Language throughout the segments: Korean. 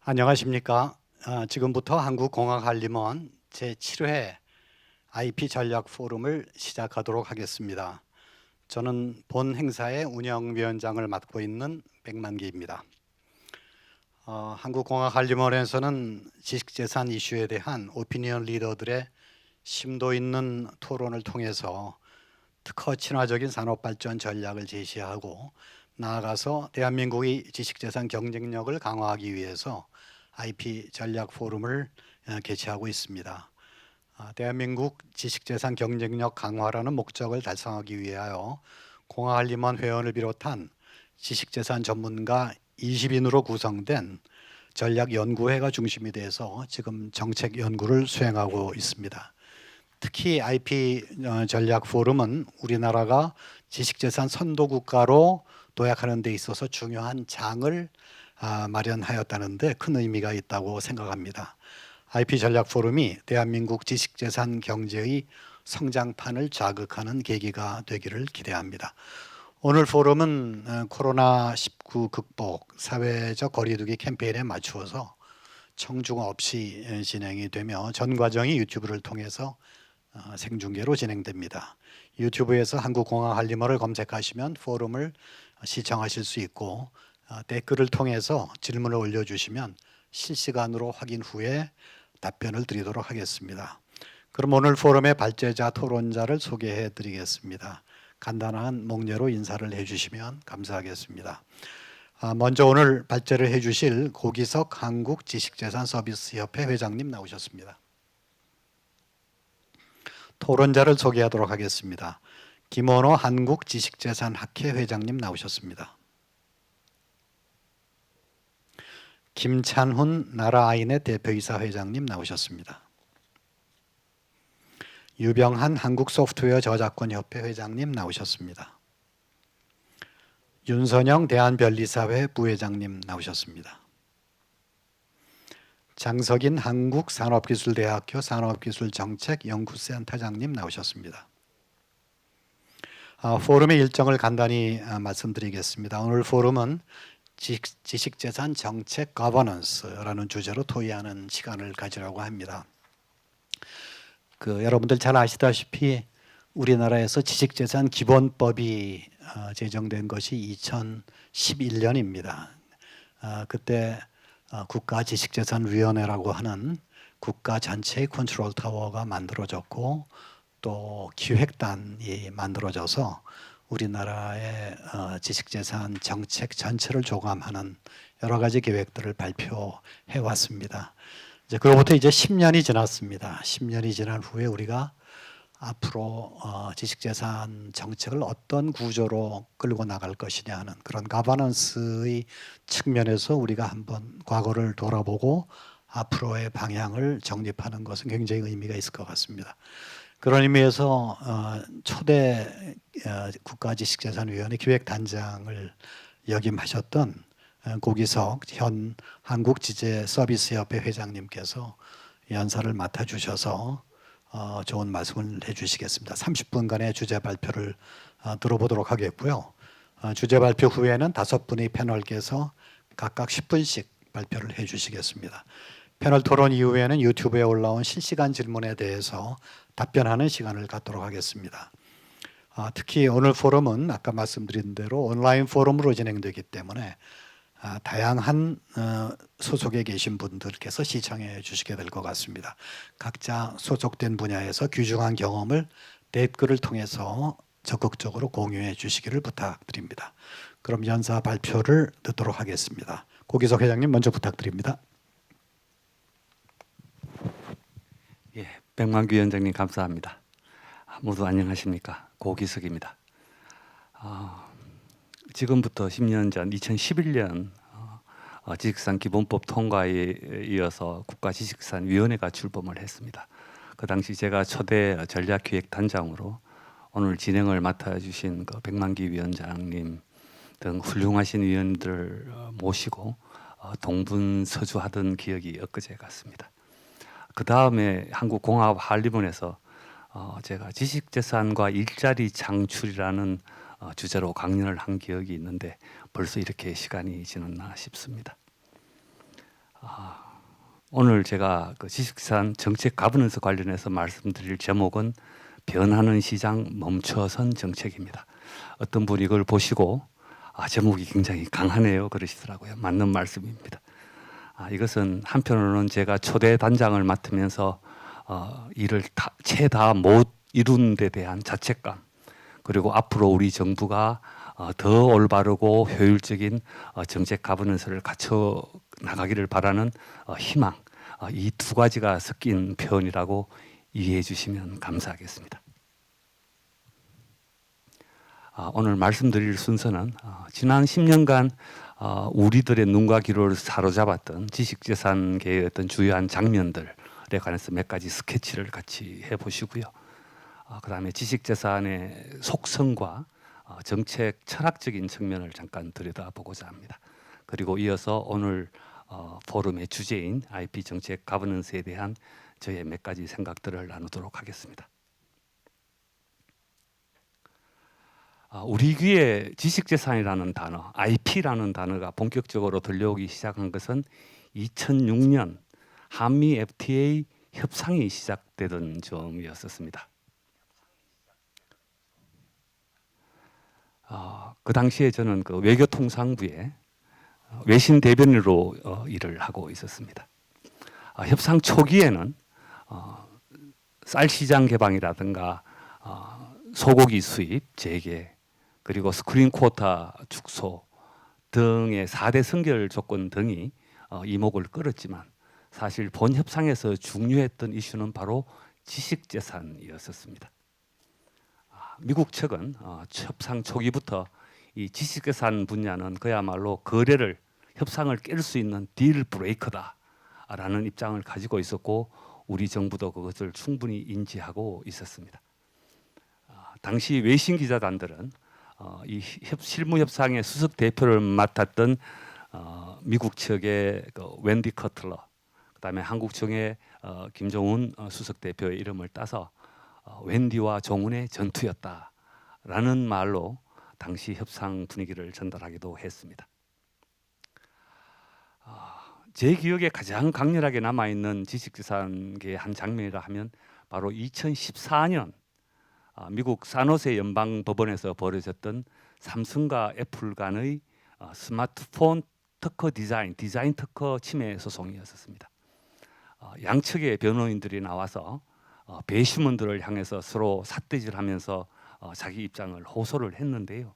안녕하십니까. 지금부터 한국공학한림원 제7회 IP 전략 포럼을 시작하도록 하겠습니다. 저는 본 행사의 운영위원장을 맡고 있는 백만기입니다. 한국공학한림원에서는 지식재산 이슈에 대한 오피니언 리더들의 심도 있는 토론을 통해서 특허 친화적인 산업발전 전략을 제시하고 나아가서 대한민국의 지식재산 경쟁력을 강화하기 위해서 IP 전략 포럼을 개최하고 있습니다. 대한민국 지식재산 경쟁력 강화라는 목적을 달성하기 위하여 공학한림원 회원을 비롯한 지식재산 전문가 20인으로 구성된 전략연구회가 중심이 돼서 지금 정책 연구를 수행하고 있습니다. 특히 IP 전략 포럼은 우리나라가 지식재산 선도국가로 도약하는 데 있어서 중요한 장을 마련하였다는 데 큰 의미가 있다고 생각합니다. IP 전략 포럼이 대한민국 지식재산 경제의 성장판을 자극하는 계기가 되기를 기대합니다. 오늘 포럼은 코로나19 극복, 사회적 거리두기 캠페인에 맞추어서 청중 없이 진행이 되며 전 과정이 유튜브를 통해서 생중계로 진행됩니다. 유튜브에서 한국공학한림원을 검색하시면 포럼을 시청하실 수 있고 댓글을 통해서 질문을 올려주시면 실시간으로 확인 후에 답변을 드리도록 하겠습니다. 그럼 오늘 포럼의 발제자 토론자를 소개해 드리겠습니다. 간단한 목례로 인사를 해주시면 감사하겠습니다. 먼저 오늘 발제를 해주실 고기석 한국지식재산서비스협회 회장님 나오셨습니다. 토론자를 소개하도록 하겠습니다. 김원호 한국지식재산학회 회장님 나오셨습니다. 김찬훈 나라아이넷 대표이사 회장님 나오셨습니다. 유병한 한국소프트웨어 저작권협회 회장님 나오셨습니다. 윤선영 대한변리사회 부회장님 나오셨습니다. 장석인 한국산업기술대학교 산업기술정책연구센터장님 나오셨습니다. 포럼의 일정을 간단히 말씀드리겠습니다. 오늘 포럼은 지식재산 정책 거버넌스라는 주제로 토의하는 시간을 가지려고 합니다. 여러분들 잘 아시다시피 우리나라에서 지식재산 기본법이 제정된 것이 2011년입니다. 그때 국가지식재산위원회라고 하는 국가 전체의 컨트롤 타워가 만들어졌고 또 기획단이 만들어져서 우리나라의 지식재산 정책 전체를 조감하는 여러 가지 계획들을 발표해 왔습니다. 그로부터 이제 10년이 지났습니다. 10년이 지난 후에 우리가 앞으로 지식재산 정책을 어떤 구조로 끌고 나갈 것이냐 하는 그런 가버넌스의 측면에서 우리가 한번 과거를 돌아보고 앞으로의 방향을 정립하는 것은 굉장히 의미가 있을 것 같습니다. 그런 의미에서 초대 국가지식재산위원회 기획단장을 역임하셨던 고기석 현 한국지재서비스협회 회장님께서 연사를 맡아주셔서 좋은 말씀을 해주시겠습니다. 30분간의 주제 발표를 들어보도록 하겠고요. 주제 발표 후에는 5분의 패널께서 각각 10분씩 발표를 해주시겠습니다. 패널 토론 이후에는 유튜브에 올라온 실시간 질문에 대해서 답변하는 시간을 갖도록 하겠습니다. 특히 오늘 포럼은 아까 말씀드린 대로 온라인 포럼으로 진행되기 때문에 다양한 소속에 계신 분들께서 시청해 주시게 될 것 같습니다. 각자 소속된 분야에서 귀중한 경험을 댓글을 통해서 적극적으로 공유해 주시기를 부탁드립니다. 그럼 연사 발표를 듣도록 하겠습니다. 고기석 회장님 먼저 부탁드립니다. 예, 백만규 위원장님 감사합니다. 모두 안녕하십니까? 고기석입니다. 지금부터 10년 전 2011년 지식산 기본법 통과에 이어서 국가지식산위원회가 출범을 했습니다. 그 당시 제가 초대 전략기획단장으로 오늘 진행을 맡아주신 백만기 위원장님 등 훌륭하신 위원들 모시고 동분서주하던 기억이 엊그제 같습니다. 그 다음에 한국공학한림원에서 제가 지식재산과 일자리 창출이라는 주제로 강연을 한 기억이 있는데 벌써 이렇게 시간이 지났나 싶습니다. 오늘 제가 그 지식재산 정책 가버넌스 관련해서 말씀드릴 제목은 변하는 시장 멈춰선 정책입니다. 어떤 분이 이걸 보시고 제목이 굉장히 강하네요 그러시더라고요. 맞는 말씀입니다. 이것은 한편으로는 제가 초대 단장을 맡으면서 일을 채 다 못 이룬 데 대한 자책감, 그리고 앞으로 우리 정부가 더 올바르고 효율적인 정책 가버넌스를 갖춰 나가기를 바라는 희망, 이 두 가지가 섞인 표현이라고 이해해 주시면 감사하겠습니다. 오늘 말씀드릴 순서는 지난 10년간 우리들의 눈과 귀를 사로잡았던 지식재산계의 어떤 주요한 장면들에 관해서 몇 가지 스케치를 같이 해보시고요. 그 다음에 지식재산의 속성과 정책 철학적인 측면을 잠깐 들여다보고자 합니다. 그리고 이어서 오늘 포럼의 주제인 IP 정책 가버넌스에 대한 저의 몇 가지 생각들을 나누도록 하겠습니다. 우리 귀에 지식재산이라는 단어, IP라는 단어가 본격적으로 들려오기 시작한 것은 2006년 한미 FTA 협상이 시작되던 점이었습니다. 그 당시에 저는 그 외교통상부에 외신 대변인으로 일을 하고 있었습니다. 협상 초기에는 쌀 시장 개방이라든가 소고기 수입 재개, 그리고 스크린 쿼ota 축소 등의 4대 선결 조건 등이 이목을 끌었지만 사실 본 협상에서 중요했던 이슈는 바로 지식재산이었습니다. 미국 측은 협상 초기부터 이 지식재산 분야는 그야말로 거래를 협상을 깰 수 있는 딜 브레이커다라는 입장을 가지고 있었고 우리 정부도 그것을 충분히 인지하고 있었습니다. 당시 외신 기자단들은 이 실무 협상의 수석 대표를 맡았던 미국 측의 그 웬디 커틀러, 그다음에 한국 측의 김종훈 수석 대표의 이름을 따서 웬디와 종훈의 전투였다라는 말로 당시 협상 분위기를 전달하기도 했습니다. 제 기억에 가장 강렬하게 남아있는 지식재산계의 한 장면이라 하면 바로 2014년 미국 산호세 연방법원에서 벌어졌던 삼성과 애플 간의 스마트폰 특허 디자인 특허 침해 소송이었습니다. 양측의 변호인들이 나와서 배심원들을 향해서 서로 삿대질하면서 자기 입장을 호소를 했는데요.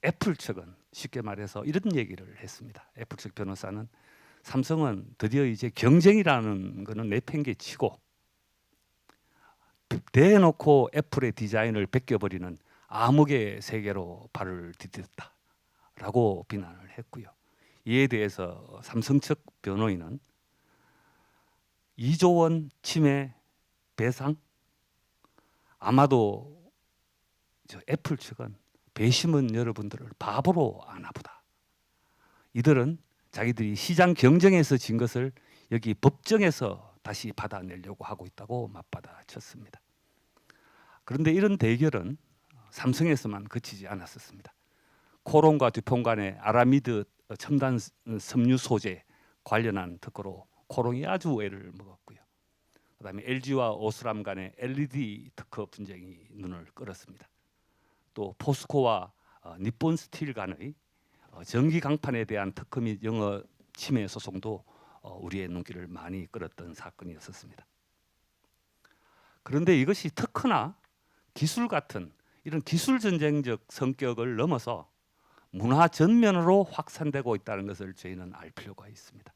애플 측은 쉽게 말해서 이런 얘기를 했습니다. 애플 측 변호사는 삼성은 드디어 이제 경쟁이라는 것은 내팽개치고 대놓고 애플의 디자인을 베껴버리는 암흑의 세계로 발을 디뎠다라고 비난을 했고요. 이에 대해서 삼성 측 변호인은 2조 원 침해 배상? 아마도 애플 측은 배심원 여러분들을 바보로 아나 보다. 이들은 자기들이 시장 경쟁에서 진 것을 여기 법정에서 다시 받아내려고 하고 있다고 맞받아쳤습니다. 그런데 이런 대결은 삼성에서만 그치지 않았었습니다. 코론과 듀폰 간의 아라미드 첨단 섬유 소재 관련한 특허로 코롱이 아주 애를 먹었고요. 그다음에 LG와 오스람 간의 LED 특허 분쟁이 눈을 끌었습니다. 또 포스코와 니폰 스틸 간의 전기 강판에 대한 특허 및 영업 침해 소송도 우리의 눈길을 많이 끌었던 사건이었습니다. 그런데 이것이 특허나 기술 같은 이런 기술 전쟁적 성격을 넘어서 문화 전면으로 확산되고 있다는 것을 저희는 알 필요가 있습니다.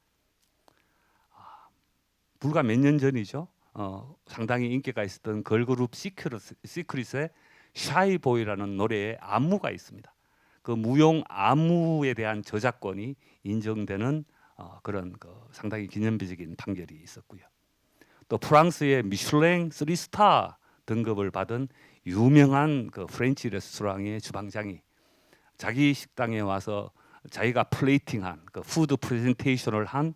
불과 몇 년 전이죠. 상당히 인기가 있었던 걸그룹 시크릿의 샤이보이라는 노래에 안무가 있습니다. 그 무용 안무에 대한 저작권이 인정되는 그런 상당히 기념비적인 판결이 있었고요. 또 프랑스의 미슐랭 3스타 등급을 받은 유명한 그 프렌치 레스토랑의 주방장이 자기 식당에 와서 자기가 플레이팅한 그 푸드 프레젠테이션을 한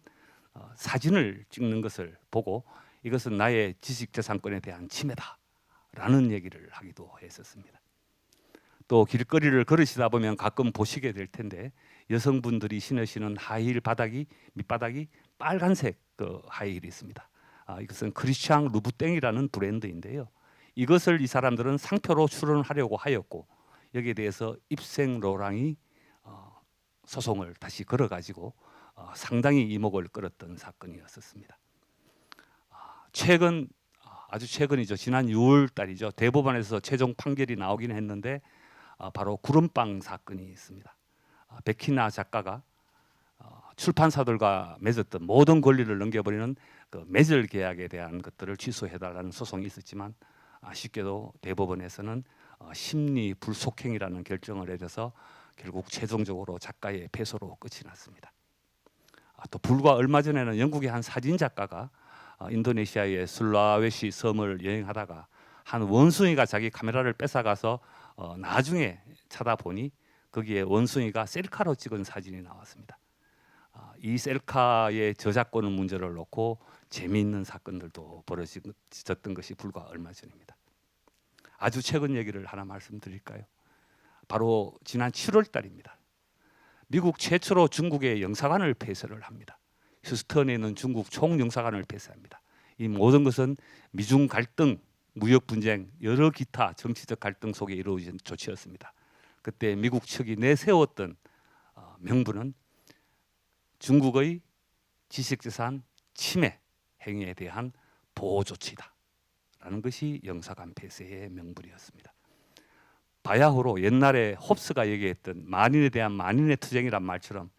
사진을 찍는 것을 보고 이것은 나의 지식재산권에 대한 침해다라는 얘기를 하기도 했었습니다. 또 길거리를 걸으시다 보면 가끔 보시게 될 텐데 여성분들이 신으시는 하이힐 밑바닥이 빨간색 그 하이힐이 있습니다. 이것은 크리스찬 루부땡이라는 브랜드인데요. 이것을 이 사람들은 상표로 출원하려고 하였고 여기에 대해서 입생 로랑이 소송을 다시 걸어가지고 상당히 이목을 끌었던 사건이었습니다. 아주 최근이죠. 지난 6월 달이죠. 대법원에서 최종 판결이 나오긴 했는데 바로 구름빵 사건이 있습니다. 백희나 작가가 출판사들과 맺었던 모든 권리를 넘겨버리는 그 매절 계약에 대한 것들을 취소해달라는 소송이 있었지만 아쉽게도 대법원에서는 심리 불속행이라는 결정을 내려서 결국 최종적으로 작가의 패소로 끝이 났습니다. 또 불과 얼마 전에는 영국의 한 사진 작가가 인도네시아의 술라웨시 섬을 여행하다가 한 원숭이가 자기 카메라를 뺏어가서 나중에 찾아보니 거기에 원숭이가 셀카로 찍은 사진이 나왔습니다. 이 셀카의 저작권 문제를 놓고 재미있는 사건들도 벌어졌던 것이 불과 얼마 전입니다. 아주 최근 얘기를 하나 말씀드릴까요? 바로 지난 7월 달입니다. 미국 최초로 중국의 영사관을 폐쇄를 합니다. 휴스턴에 있는 중국 총영사관을 폐쇄합니다. 이 모든 것은 미중 갈등, 무역 분쟁, 여러 기타 정치적 갈등 속에 이루어진 조치였습니다. 그때 미국 측이 내세웠던 명분은 중국의 지식재산 침해 행위에 대한 보호 조치다라는 것이 영사관 폐쇄의 명분이었습니다. 바야흐로 옛날에 홉스가 얘기했던 만인에 대한 만인의 투쟁이란 말처럼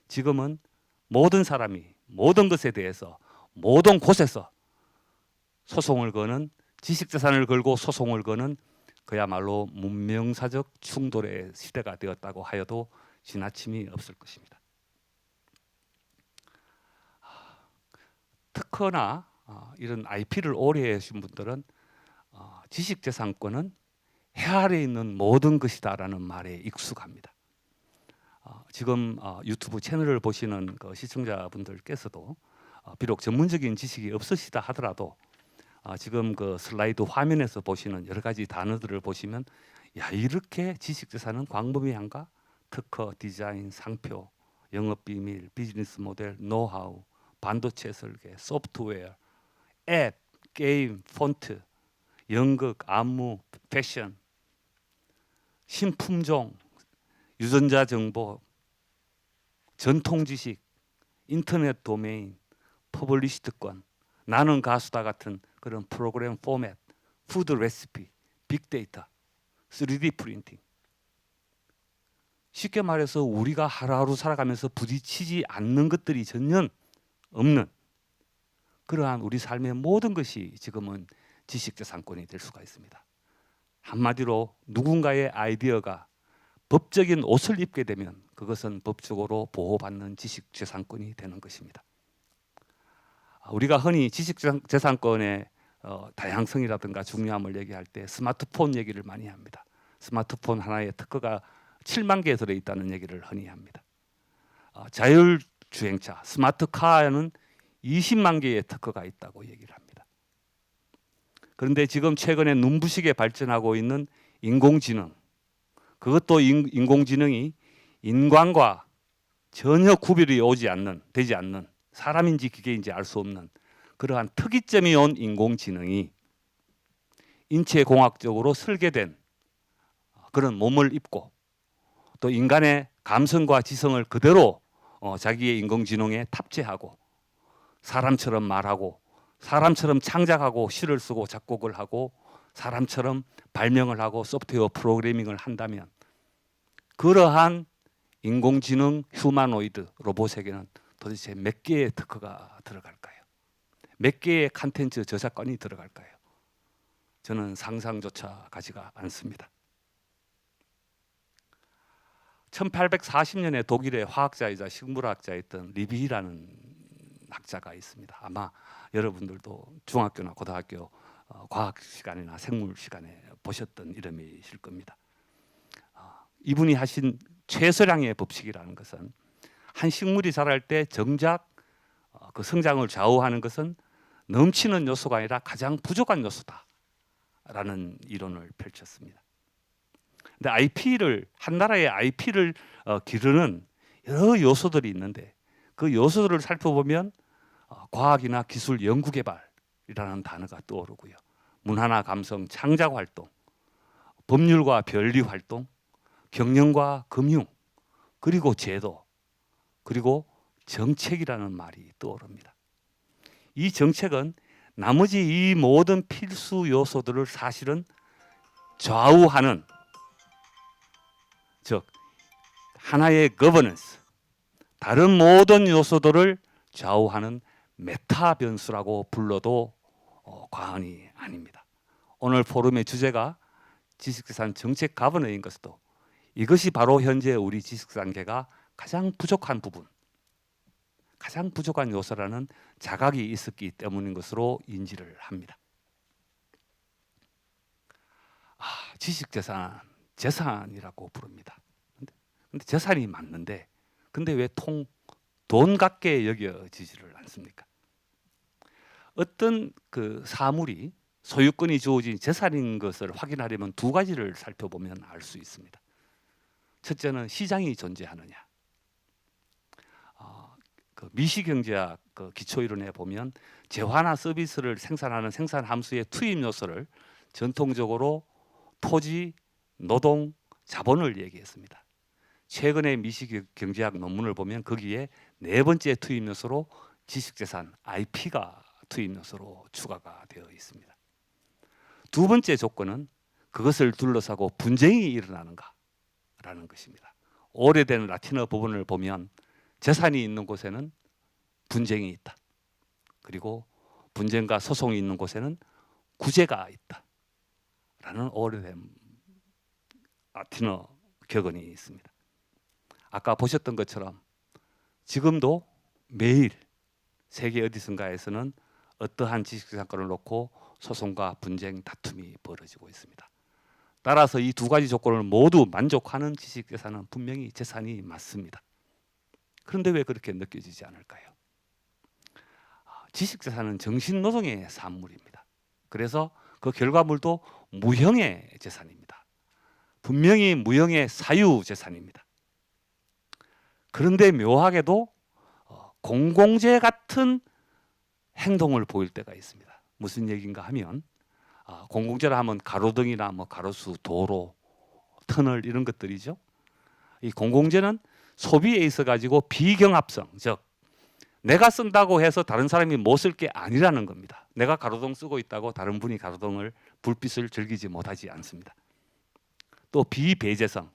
지금은 모든 사람이 모든 것에 대해서 모든 곳에서 소송을 거는 지식재산을 걸고 소송을 거는 그야말로 문명사적 충돌의 시대가 되었다고 하여도 지나침이 없을 것입니다. 특허나 이런 IP를 오래 하신 분들은 지식재산권은 해 아래 있는 모든 것이다라는 말에 익숙합니다. 지금 유튜브 채널을 보시는 그 시청자분들께서도 비록 전문적인 지식이 없으시다 하더라도 지금 그 슬라이드 화면에서 보시는 여러 가지 단어들을 보시면 야 이렇게 지식재산은 광범위한가? 특허, 디자인, 상표, 영업비밀, 비즈니스 모델, 노하우, 반도체 설계, 소프트웨어, 앱, 게임, 폰트, 연극, 안무, 패션, 신품종, 유전자 정보, 전통 지식, 인터넷 도메인, 퍼블리시드권, 나는 가수다 같은 그런 프로그램 포맷, 푸드 레시피, 빅데이터, 3D 프린팅. 쉽게 말해서 우리가 하루하루 살아가면서 부딪히지 않는 것들이 전혀 없는 그러한 우리 삶의 모든 것이 지금은 지식재산권이 될 수가 있습니다. 한마디로 누군가의 아이디어가 법적인 옷을 입게 되면 그것은 법적으로 보호받는 지식재산권이 되는 것입니다. 우리가 흔히 지식재산권의 다양성이라든가 중요함을 얘기할 때 스마트폰 얘기를 많이 합니다. 스마트폰 하나에 특허가 7만 개 들어있다는 얘기를 흔히 합니다. 자율주행차, 스마트카에는 20만 개의 특허가 있다고 얘기를 합니다. 그런데 지금 최근에 눈부시게 발전하고 있는 인공지능, 그것도 인공지능이 인간과 전혀 구별이 되지 않는 사람인지 기계인지 알 수 없는 그러한 특이점이 온 인공지능이 인체공학적으로 설계된 그런 몸을 입고 또 인간의 감성과 지성을 그대로 자기의 인공지능에 탑재하고 사람처럼 말하고 사람처럼 창작하고 시를 쓰고 작곡을 하고 사람처럼 발명을 하고 소프트웨어 프로그래밍을 한다면 그러한 인공지능 휴머노이드 로봇에게는 도대체 몇 개의 특허가 들어갈까요? 몇 개의 컨텐츠 저작권이 들어갈까요? 저는 상상조차 가지가 않습니다. 1840년에 독일의 화학자이자 식물학자였던 리비라는 학자가 있습니다. 아마 여러분들도 중학교나 고등학교 과학 시간이나 생물 시간에 보셨던 이름이실 겁니다. 이분이 하신 최소량의 법칙이라는 것은 한 식물이 자랄 때 정작 그 성장을 좌우하는 것은 넘치는 요소가 아니라 가장 부족한 요소다라는 이론을 펼쳤습니다. 근데 한 나라의 IP를 기르는 여러 요소들이 있는데 그 요소들을 살펴보면 과학이나 기술 연구개발이라는 단어가 떠오르고요. 문화나 감성, 창작 활동, 법률과 변리 활동, 경영과 금융, 그리고 제도, 그리고 정책이라는 말이 떠오릅니다. 이 정책은 나머지 이 모든 필수 요소들을 사실은 좌우하는, 즉 하나의 거버넌스, 다른 모든 요소들을 좌우하는 메타 변수라고 불러도 과언이 아닙니다. 오늘 포럼의 주제가 지식재산 정책 가버너인 것도 이것이 바로 현재 우리 지식산계가 가장 부족한 부분, 가장 부족한 요소라는 자각이 있었기 때문인 것으로 인지를 합니다. 지식재산, 재산이라고 부릅니다. 근데 재산이 맞는데, 근데 왜 돈 같게 여겨지지를 않습니까? 어떤 그 사물이 소유권이 주어진 재산인 것을 확인하려면 두 가지를 살펴보면 알 수 있습니다. 첫째는 시장이 존재하느냐. 그 미시경제학 그 기초이론에 보면 재화나 서비스를 생산하는 생산 함수의 투입 요소를 전통적으로 토지, 노동, 자본을 얘기했습니다. 최근의 미시경제학 논문을 보면 거기에 네 번째 투입 요소로 지식재산 IP가 투입 요소로 추가가 되어 있습니다. 두 번째 조건은 그것을 둘러싸고 분쟁이 일어나는가라는 것입니다. 오래된 라틴어 법원을 보면 재산이 있는 곳에는 분쟁이 있다. 그리고 분쟁과 소송이 있는 곳에는 구제가 있다. 라는 오래된 라틴어 격언이 있습니다. 아까 보셨던 것처럼 지금도 매일 세계 어디선가에서는 어떠한 지식재산권을 놓고 소송과 분쟁, 다툼이 벌어지고 있습니다. 따라서 이 두 가지 조건을 모두 만족하는 지식재산은 분명히 재산이 맞습니다. 그런데 왜 그렇게 느껴지지 않을까요? 지식재산은 정신노동의 산물입니다. 그래서 그 결과물도 무형의 재산입니다. 분명히 무형의 사유재산입니다. 그런데 묘하게도 공공재 같은 행동을 보일 때가 있습니다. 무슨 얘기인가 하면 공공재라 하면 가로등이나 뭐 가로수, 도로, 터널 이런 것들이죠. 이 공공재는 소비에 있어 가지고 비경합성, 즉 내가 쓴다고 해서 다른 사람이 못 쓸 게 아니라는 겁니다. 내가 가로등 쓰고 있다고 다른 분이 가로등을 불빛을 즐기지 못하지 않습니다. 또 비배제성,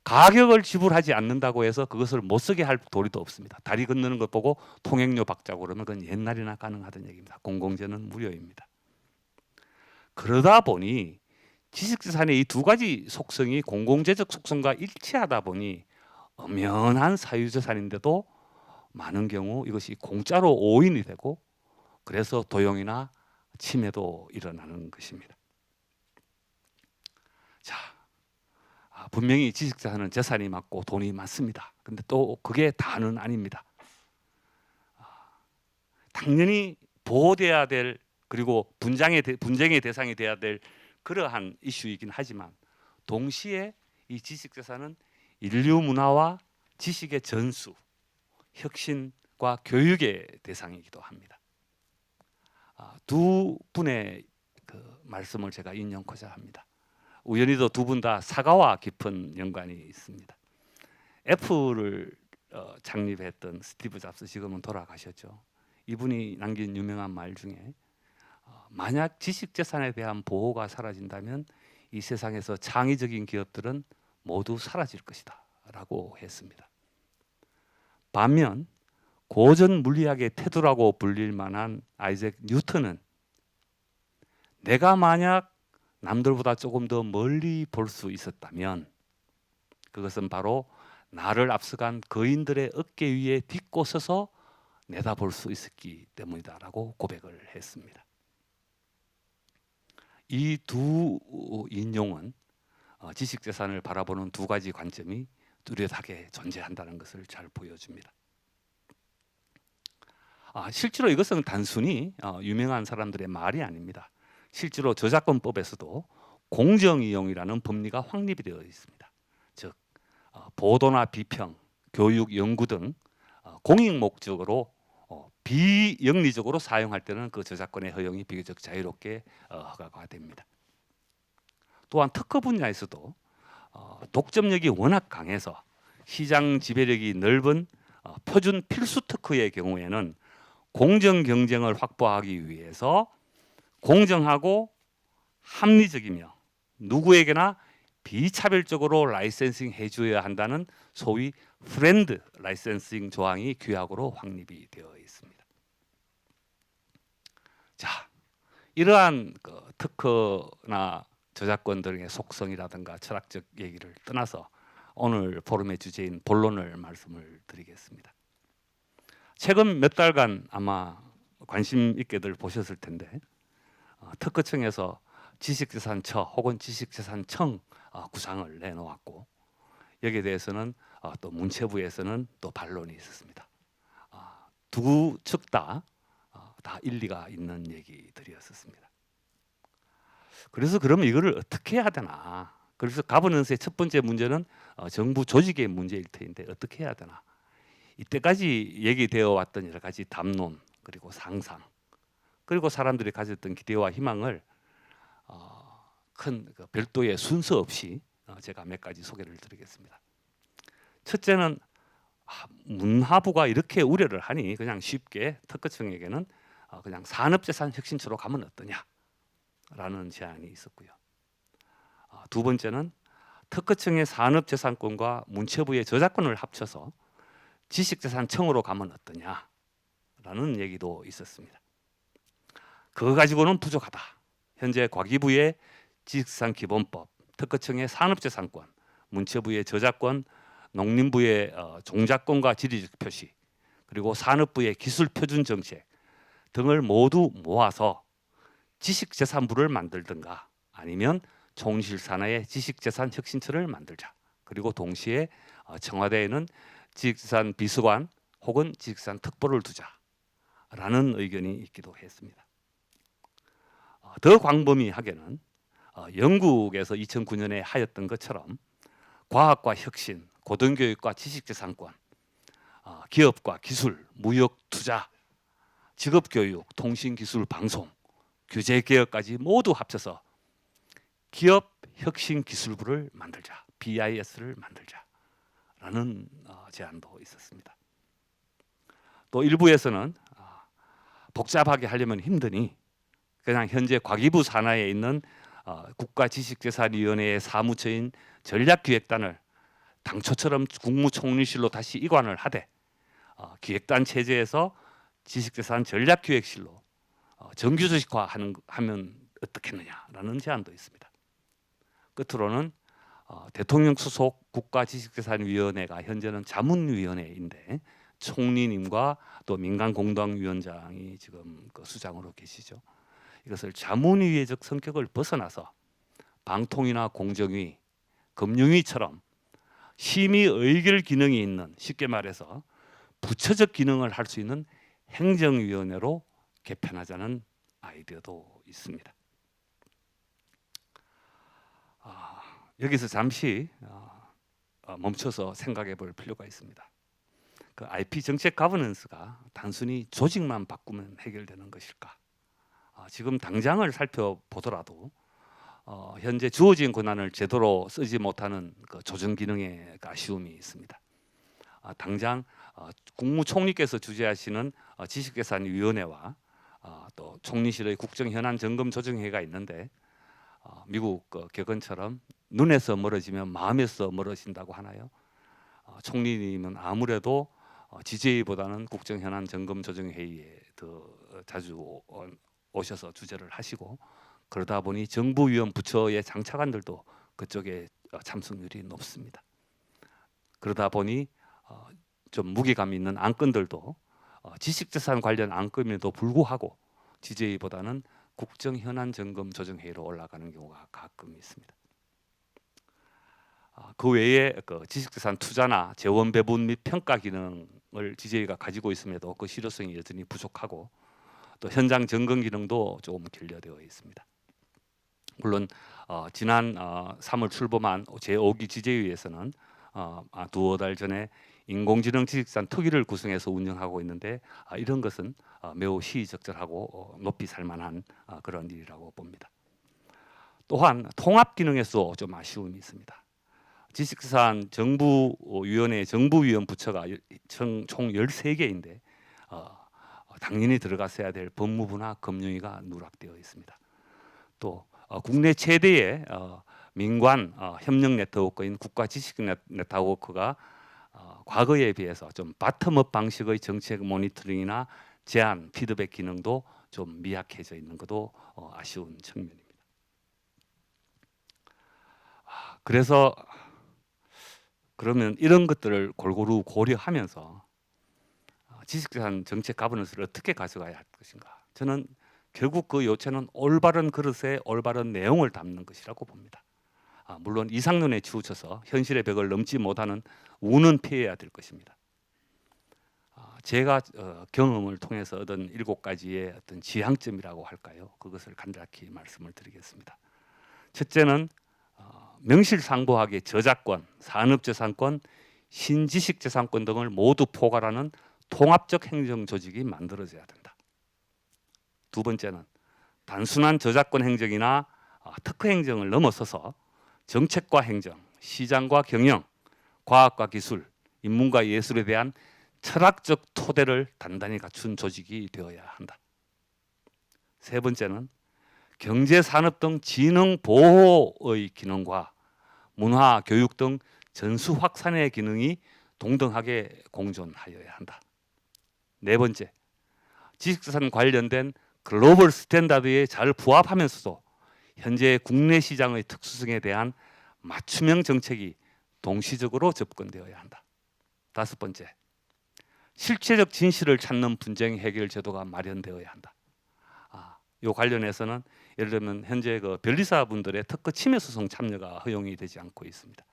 가격을 지불하지 않는다고 해서 그것을 못 쓰게 할 도리도 없습니다. 다리 건너는 것 보고 통행료 받자고 그러면 그건 옛날이나 가능하던 얘기입니다. 공공재는 무료입니다. 그러다 보니 지식재산의 이 두 가지 속성이 공공재적 속성과 일치하다 보니 엄연한 사유재산인데도 많은 경우 이것이 공짜로 오인이 되고 그래서 도용이나 침해도 일어나는 것입니다. 자, 분명히 지식재산은 재산이 맞고 돈이 맞습니다. 그런데 또 그게 다는 아닙니다. 당연히 보호돼야 될 그리고 분쟁의 대상이 돼야 될 그러한 이슈이긴 하지만 동시에 이 지식재산은 인류 문화와 지식의 전수, 혁신과 교육의 대상이기도 합니다. 두 분의 그 말씀을 제가 인용하고자 합니다. 우연히도 두 분 다 사과와 깊은 연관이 있습니다. 애플을 창립했던 스티브 잡스, 지금은 돌아가셨죠. 이분이 남긴 유명한 말 중에 만약 지식재산에 대한 보호가 사라진다면 이 세상에서 창의적인 기업들은 모두 사라질 것이다 라고 했습니다. 반면 고전 물리학의 태도라고 불릴 만한 아이작 뉴턴은 내가 만약 남들보다 조금 더 멀리 볼 수 있었다면 그것은 바로 나를 앞서간 거인들의 어깨 위에 딛고 서서 내다볼 수 있었기 때문이다라고 고백을 했습니다. 이 두 인용은 지식재산을 바라보는 두 가지 관점이 뚜렷하게 존재한다는 것을 잘 보여줍니다. 실제로 이것은 단순히 유명한 사람들의 말이 아닙니다. 실제로 저작권법에서도 공정이용이라는 법리가 확립이 되어 있습니다. 즉 보도나 비평, 교육, 연구 등 공익 목적으로 비영리적으로 사용할 때는 그 저작권의 허용이 비교적 자유롭게 허가가 됩니다. 또한 특허 분야에서도 독점력이 워낙 강해서 시장 지배력이 넓은 표준 필수 특허의 경우에는 공정 경쟁을 확보하기 위해서 공정하고 합리적이며 누구에게나 비차별적으로 라이센싱 해줘야 한다는 소위 프렌드 라이센싱 조항이 규약으로 확립이 되어 있습니다. 자, 이러한 특허나 저작권 등의 속성이라든가 철학적 얘기를 떠나서 오늘 포럼의 주제인 본론을 말씀을 드리겠습니다. 최근 몇 달간 아마 관심 있게들 보셨을 텐데 특허청에서 지식재산처 혹은 지식재산청 구상을 내놓았고 여기에 대해서는 또 문체부에서는 또 반론이 있었습니다. 두 측 다 일리가 있는 얘기들이었습니다. 그래서 그러면 이거를 어떻게 해야 되나? 그래서 가버넌스의 첫 번째 문제는 정부 조직의 문제일 텐데 어떻게 해야 되나? 이때까지 얘기되어 왔던 여러 가지 담론 그리고 상상 그리고 사람들이 가졌던 기대와 희망을 큰 별도의 순서 없이 제가 몇 가지 소개를 드리겠습니다. 첫째는 문화부가 이렇게 우려를 하니 그냥 쉽게 특허청에게는 그냥 산업재산 혁신처로 가면 어떠냐라는 제안이 있었고요. 두 번째는 특허청의 산업재산권과 문체부의 저작권을 합쳐서 지식재산청으로 가면 어떠냐라는 얘기도 있었습니다. 그거 가지고는 부족하다. 현재 과기부의 지식재산기본법, 특허청의 산업재산권, 문체부의 저작권, 농림부의 종작권과 지리적 표시, 그리고 산업부의 기술표준정책 등을 모두 모아서 지식재산부를 만들든가 아니면 총실산하의 지식재산혁신처를 만들자. 그리고 동시에 청와대에는 지식재산 비서관 혹은 지식재산 특보를 두자라는 의견이 있기도 했습니다. 더 광범위하게는 영국에서 2009년에 하였던 것처럼 과학과 혁신, 고등교육과 지식재산권, 기업과 기술, 무역 투자, 직업교육, 통신기술, 방송, 규제개혁까지 모두 합쳐서 기업 혁신기술부를 만들자, BIS를 만들자라는 제안도 있었습니다. 또 일부에서는 복잡하게 하려면 힘드니 그냥 현재 과기부 산하에 있는 국가지식재산위원회의 사무처인 전략기획단을 당초처럼 국무총리실로 다시 이관을 하되 기획단 체제에서 지식재산 전략기획실로 정규조직화하면 어떻겠느냐라는 제안도 있습니다. 끝으로는 대통령 수속 국가지식재산위원회가 현재는 자문위원회인데 총리님과 또 민간공동위원장이 지금 수장으로 계시죠. 이것을 자문위회적 성격을 벗어나서 방통위나 공정위, 금융위처럼 심의 의결 기능이 있는, 쉽게 말해서 부처적 기능을 할 수 있는 행정위원회로 개편하자는 아이디어도 있습니다. 여기서 잠시 멈춰서 생각해 볼 필요가 있습니다. 그 IP 정책 가버넌스가 단순히 조직만 바꾸면 해결되는 것일까? 지금 당장을 살펴보더라도 현재 주어진 권한을 제대로 쓰지 못하는 그 조정 기능의 아쉬움이 있습니다. 당장 국무총리께서 주재하시는 지식재산위원회와 또 총리실의 국정현안점검조정회가 있는데 미국 격언처럼 눈에서 멀어지면 마음에서 멀어진다고 하나요? 총리님은 아무래도 지재위보다는 국정현안점검조정회의에 더 자주 오셔서 주재를 하시고 그러다 보니 정부위원 부처의 장차관들도 그쪽에 참석률이 높습니다. 그러다 보니 좀 무게감 있는 안건들도 지식재산 관련 안건임에도 불구하고 지재위보다는 국정현안점검조정회의로 올라가는 경우가 가끔 있습니다. 그 외에 지식재산 투자나 재원 배분 및 평가 기능을 지재위가 가지고 있음에도 그 실효성이 여전히 부족하고 또 현장 점검 기능도 조금 결여되어 있습니다. 물론 지난 3월 출범한 제5기 지재위에서는 두어 달 전에 인공지능 지식산 특위를 구성해서 운영하고 있는데 이런 것은 매우 시의적절하고 높이 살만한 그런 일이라고 봅니다. 또한 통합 기능에서 좀 아쉬움이 있습니다. 지식재산 정부위원회 정부위원 부처가 총 13개인데 당연히 들어갔어야 될 법무부나 금융위가 누락되어 있습니다. 또 국내 최대의 민관 협력 네트워크인 국가지식 네트워크가 과거에 비해서 좀 바텀업 방식의 정책 모니터링이나 제안, 피드백 기능도 좀 미약해져 있는 것도 아쉬운 측면입니다. 그래서 그러면 이런 것들을 골고루 고려하면서 지식재산 정책 가버넌스를 어떻게 가져가야 할 것인가? 저는 결국 그 요체는 올바른 그릇에 올바른 내용을 담는 것이라고 봅니다. 물론 이상론에 치우쳐서 현실의 벽을 넘지 못하는 우는 피해야 될 것입니다. 제가 경험을 통해서 얻은 7가지의 어떤 지향점이라고 할까요? 그것을 간략히 말씀을 드리겠습니다. 첫째는 명실상부하게 저작권, 산업재산권, 신지식재산권 등을 모두 포괄하는 통합적 행정 조직이 만들어져야 된다. 두 번째는 단순한 저작권 행정이나 특허 행정을 넘어서서 정책과 행정, 시장과 경영, 과학과 기술, 인문과 예술에 대한 철학적 토대를 단단히 갖춘 조직이 되어야 한다. 세 번째는 경제, 산업 등 지능 보호의 기능과 문화, 교육 등 전수 확산의 기능이 동등하게 공존하여야 한다. 네 번째, 지식재산 관련된 글로벌 스탠다드에 잘 부합하면서도 현재 국내 시장의 특수성에 대한 맞춤형 정책이 동시적으로 접근되어야 한다. 다섯 번째, 실체적 진실을 찾는 분쟁 해결 제도가 마련되어야 한다. 이 관련해서는 예를 들면 현재 그 변리사분들의 특허 침해 소송 참여가 허용이 되지 않고 있습니다.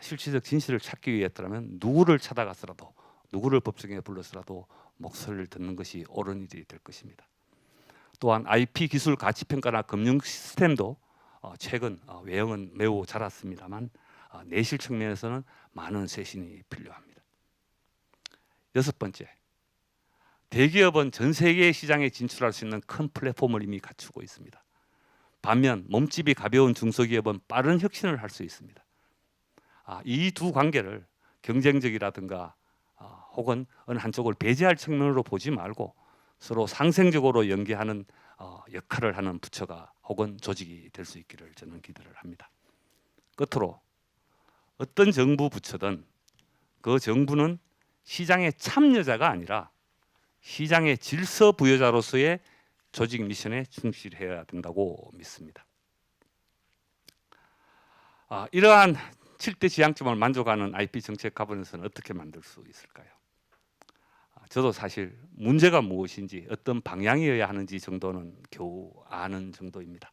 실체적 진실을 찾기 위해서라면 누구를 찾아가서라도 누구를 법정에 불러서라도 목소리를 듣는 것이 옳은 일이 될 것입니다. 또한 IP 기술 가치 평가나 금융 시스템도 최근 외형은 매우 자랐습니다만 내실 측면에서는 많은 쇄신이 필요합니다. 여섯 번째, 대기업은 전 세계 시장에 진출할 수 있는 큰 플랫폼을 이미 갖추고 있습니다. 반면 몸집이 가벼운 중소기업은 빠른 혁신을 할 수 있습니다. 이 두 관계를 경쟁적이라든가 혹은 어느 한쪽을 배제할 측면으로 보지 말고 서로 상생적으로 연계하는 역할을 하는 부처가 혹은 조직이 될 수 있기를 저는 기대를 합니다. 끝으로 어떤 정부 부처든 그 정부는 시장의 참여자가 아니라 시장의 질서 부여자로서의 조직 미션에 충실해야 된다고 믿습니다. 이러한 7대 지향점을 만족하는 IP 정책 가버넌스는 어떻게 만들 수 있을까요? 저도 사실 문제가 무엇인지 어떤 방향이어야 하는지 정도는 겨우 아는 정도입니다.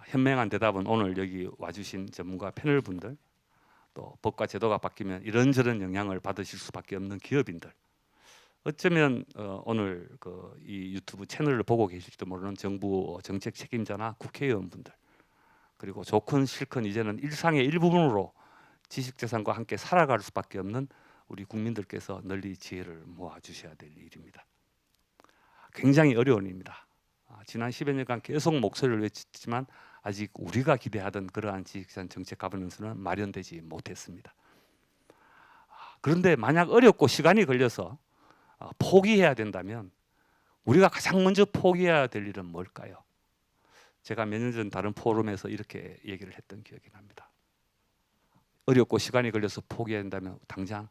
현명한 대답은 오늘 여기 와주신 전문가 패널분들, 또 법과 제도가 바뀌면 이런저런 영향을 받으실 수밖에 없는 기업인들, 어쩌면 오늘 이 유튜브 채널을 보고 계실지도 모르는 정부 정책 책임자나 국회의원분들, 그리고 좋건 싫건 이제는 일상의 일부분으로 지식재산과 함께 살아갈 수밖에 없는 우리 국민들께서 널리 지혜를 모아주셔야 될 일입니다. 굉장히 어려운 일입니다. 지난 10여 년간 계속 목소리를 외쳤지만 아직 우리가 기대하던 그러한 지식재산 정책 가버넌스는 마련되지 못했습니다. 그런데 만약 어렵고 시간이 걸려서 포기해야 된다면 우리가 가장 먼저 포기해야 될 일은 뭘까요? 제가 몇 년 전 다른 포럼에서 이렇게 얘기를 했던 기억이 납니다. 어렵고 시간이 걸려서 포기해야 된다면 당장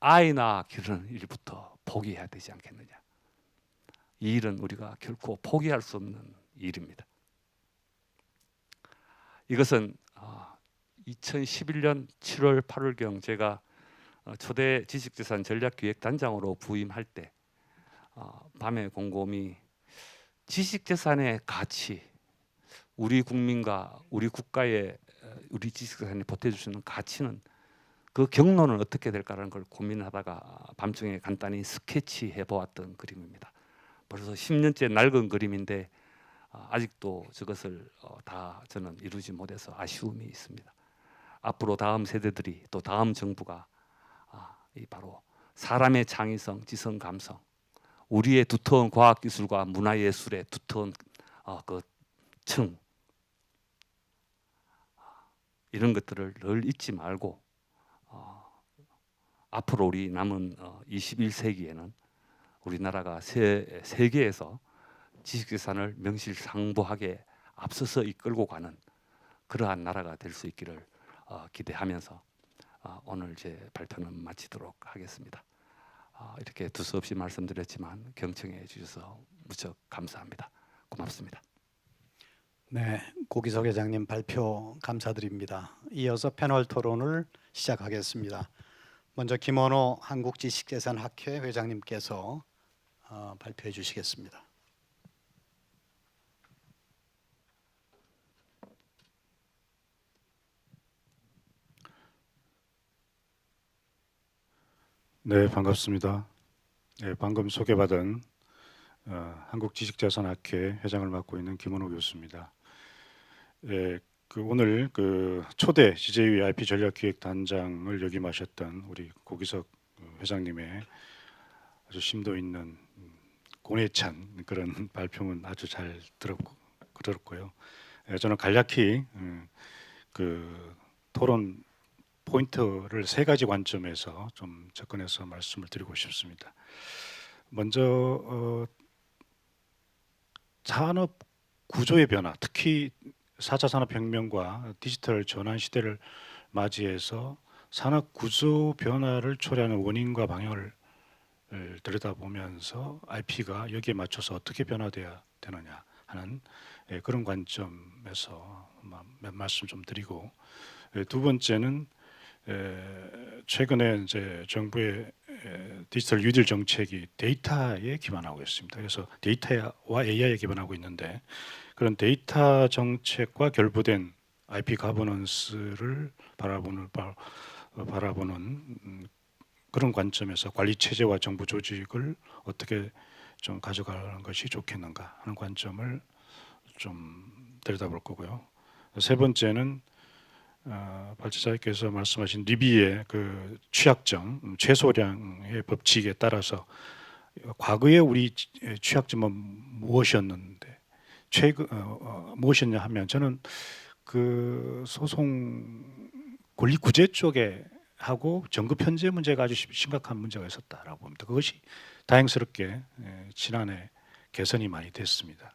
아이 낳아 기르는 일부터 포기해야 되지 않겠느냐. 이 일은 우리가 결코 포기할 수 없는 일입니다. 이것은 2011년 7월 8월경 제가 초대 지식재산 전략기획단장으로 부임할 때 밤에 곰곰이 지식재산의 가치, 우리 국민과 우리 국가에 우리 지식재산이 보태줄 수 있는 가치는 그 경로는 어떻게 될까라는 걸 고민하다가 밤중에 간단히 스케치해 보았던 그림입니다. 벌써 10년째 낡은 그림인데 아직도 저것을 다 저는 이루지 못해서 아쉬움이 있습니다. 앞으로 다음 세대들이 또 다음 정부가 이 바로 사람의 창의성, 지성, 감성, 우리의 두터운 과학기술과 문화예술의 두터운 그 층, 이런 것들을 늘 잊지 말고 앞으로 우리 남은 21세기에는 우리나라가 세계에서 지식재산을 명실상부하게 앞서서 이끌고 가는 그러한 나라가 될 수 있기를 기대하면서 오늘 제 발표는 마치도록 하겠습니다. 이렇게 두서없이 말씀드렸지만 경청해 주셔서 무척 감사합니다. 고맙습니다. 네, 고기석 회장님 발표 감사드립니다. 이어서 패널 토론을 시작하겠습니다. 먼저 김원호 한국지식재산학회 회장님께서 발표해 주시겠습니다. 네, 반갑습니다. 네, 방금 소개받은 한국지식자산학회 회장을 맡고 있는 김원호 교수입니다. 오늘 초대 CJ의 IP 전략기획단장을 역임하셨던 우리 고기석 회장님의 아주 심도 있는 고뇌찬 그런 발표는 아주 잘 들었고요. 저는 간략히 그 토론 포인트를 세 가지 관점에서 좀 접근해서 말씀을 드리고 싶습니다. 먼저 산업 구조의 변화, 특히 4차 산업혁명과 디지털 전환 시대를 맞이해서 산업 구조 변화를 초래하는 원인과 방향을 들여다보면서 IP가 여기에 맞춰서 어떻게 변화돼야 되느냐 하는 그런 관점에서 몇 말씀 좀 드리고, 두 번째는 최근에 이제 정부의 디지털 뉴딜 정책이 데이터에 기반하고 있습니다. 그래서 데이터와 AI에 기반하고 있는데, 그런 데이터 정책과 결부된 IP 가버넌스를 바라보는 그런 관점에서 관리 체제와 정부 조직을 어떻게 좀 가져가는 것이 좋겠는가 하는 관점을 좀 들여다볼 거고요. 세 번째는 발제자께서 말씀하신 리비의 그 취약점, 최소량의 법칙에 따라서 과거에 우리 취약점은 무엇이었는데 무엇이었냐 하면, 저는 그 소송 권리 구제 쪽에 하고 정급 편제 문제가 아주 심각한 문제가 있었다라고 봅니다. 그것이 다행스럽게 지난해 개선이 많이 됐습니다.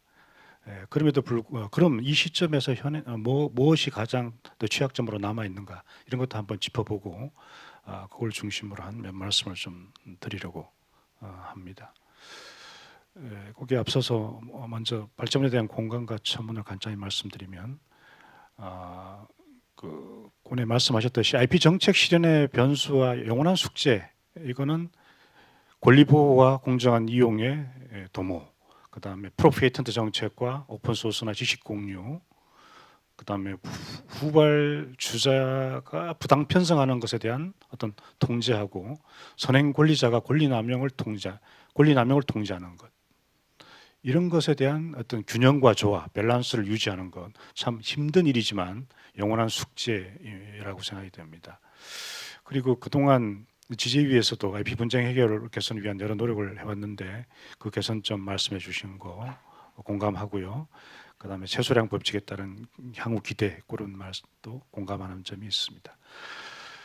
그럼에도 불구하고 그럼 이 시점에서 무엇이 가장 더 취약점으로 남아 있는가, 이런 것도 한번 짚어보고 그걸 중심으로 한 몇 말씀을 좀 드리려고 합니다. 거기에 앞서서 먼저 발전에 대한 공감과 첨언을 간단히 말씀드리면, 오늘 말씀하셨듯이 IP 정책 실현의 변수와 영원한 숙제, 이거는 권리 보호와 공정한 이용의 도모, 그 다음에 프로페이턴트 정책과 오픈 소스나 지식 공유, 그 다음에 후발 주자가 부당 편성하는 것에 대한 어떤 통제하고 선행 권리자가 권리 남용을 통제하는 것, 이런 것에 대한 어떤 균형과 조화, 밸런스를 유지하는 것 참 힘든 일이지만 영원한 숙제라고 생각이 됩니다. 그리고 그동안 지제위에서도 IP 분쟁 해결을 개선을 위한 여러 노력을 해왔는데, 그 개선점 말씀해 주신 거 공감하고요. 그다음에 최소량 법칙에 따른 향후 기대, 그런 말씀도 공감하는 점이 있습니다.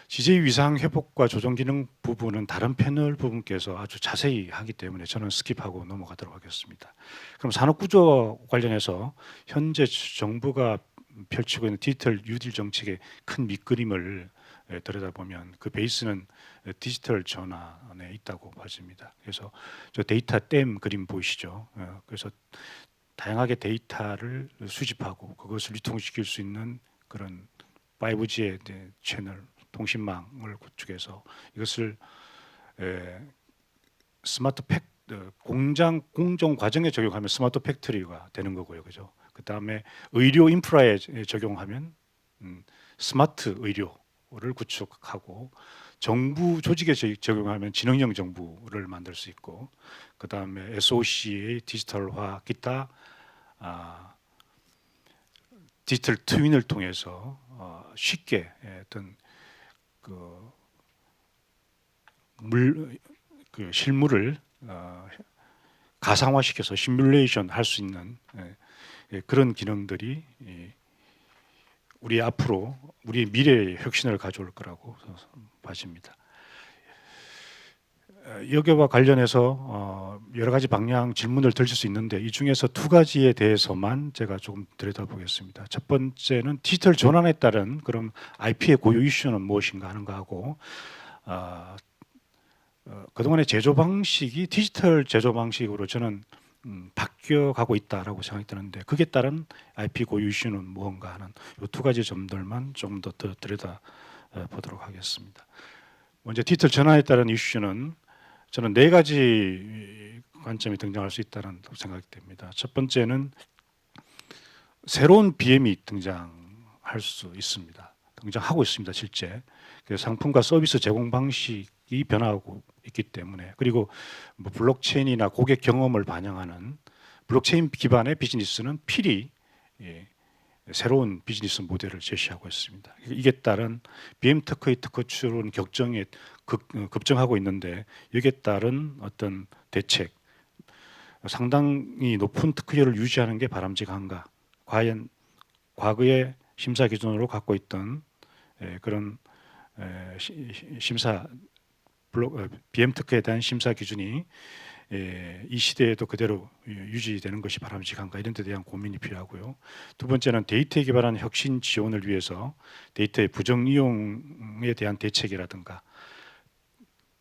CJ 위상 회복과 조정 기능 부분은 다른 패널 부분께서 아주 자세히 하기 때문에 저는 스킵하고 넘어가도록 하겠습니다. 그럼 산업 구조 관련해서 현재 정부가 펼치고 있는 디지털 뉴딜 정책의 큰 밑그림을 들여다보면 그 베이스는 디지털 전환에 있다고 봐집니다. 그래서 저 데이터 댐 그림 보이시죠? 그래서 다양하게 데이터를 수집하고 그것을 유통시킬 수 있는 그런 5G의 채널 통신망을 구축해서 이것을 스마트 공정 과정에 적용하면 스마트 팩토리가 되는 거고요, 그죠? 그 다음에 의료 인프라에 적용하면 스마트 의료를 구축하고, 정부 조직에 적용하면 지능형 정부를 만들 수 있고, 그 다음에 SOC의 디지털화, 기타 디지털 트윈을 통해서 쉽게 어떤 그 실물을 가상화시켜서 시뮬레이션 할 수 있는 그런 기능들이 우리 앞으로 우리 미래의 혁신을 가져올 거라고 봐집니다. 여기와 관련해서 여러 가지 방향 질문을 드릴 수 있는데 이 중에서 두 가지에 대해서만 제가 조금 들여다보겠습니다. 첫 번째는 디지털 전환에 따른 그런 IP의 고유 이슈는 무엇인가 하는 거하고 그동안의 제조 방식이 디지털 제조 방식으로 저는 바뀌어가고 있다라고 생각이 드는데 그에 따른 IP 고유 이슈는 무언가 하는 이 두 가지 점들만 좀 더 들여다 보도록 하겠습니다. 먼저 디지털 전환에 따른 이슈는 저는 네 가지 관점이 등장할 수 있다는 생각이 됩니다. 첫 번째는 새로운 BM이 등장할 수 있습니다. 등장하고 있습니다. 실제 상품과 서비스 제공 방식이 변화하고 있기 때문에 그리고 뭐 블록체인이나 고객 경험을 반영하는 블록체인 기반의 비즈니스는 필히 새로운 비즈니스 모델을 제시하고 있습니다. 이게 따른 BM 특허의 특허출은 격정에 급증하고 있는데 여기에 따른 어떤 대책 상당히 높은 특허율을 유지하는 게 바람직한가? 과연 과거의 심사 기준으로 갖고 있던 그런 심사 BM 특허에 대한 심사 기준이 이 시대에도 그대로 유지되는 것이 바람직한가 이런 데 대한 고민이 필요하고요. 두 번째는 데이터에 기반한 혁신 지원을 위해서 데이터의 부정 이용에 대한 대책이라든가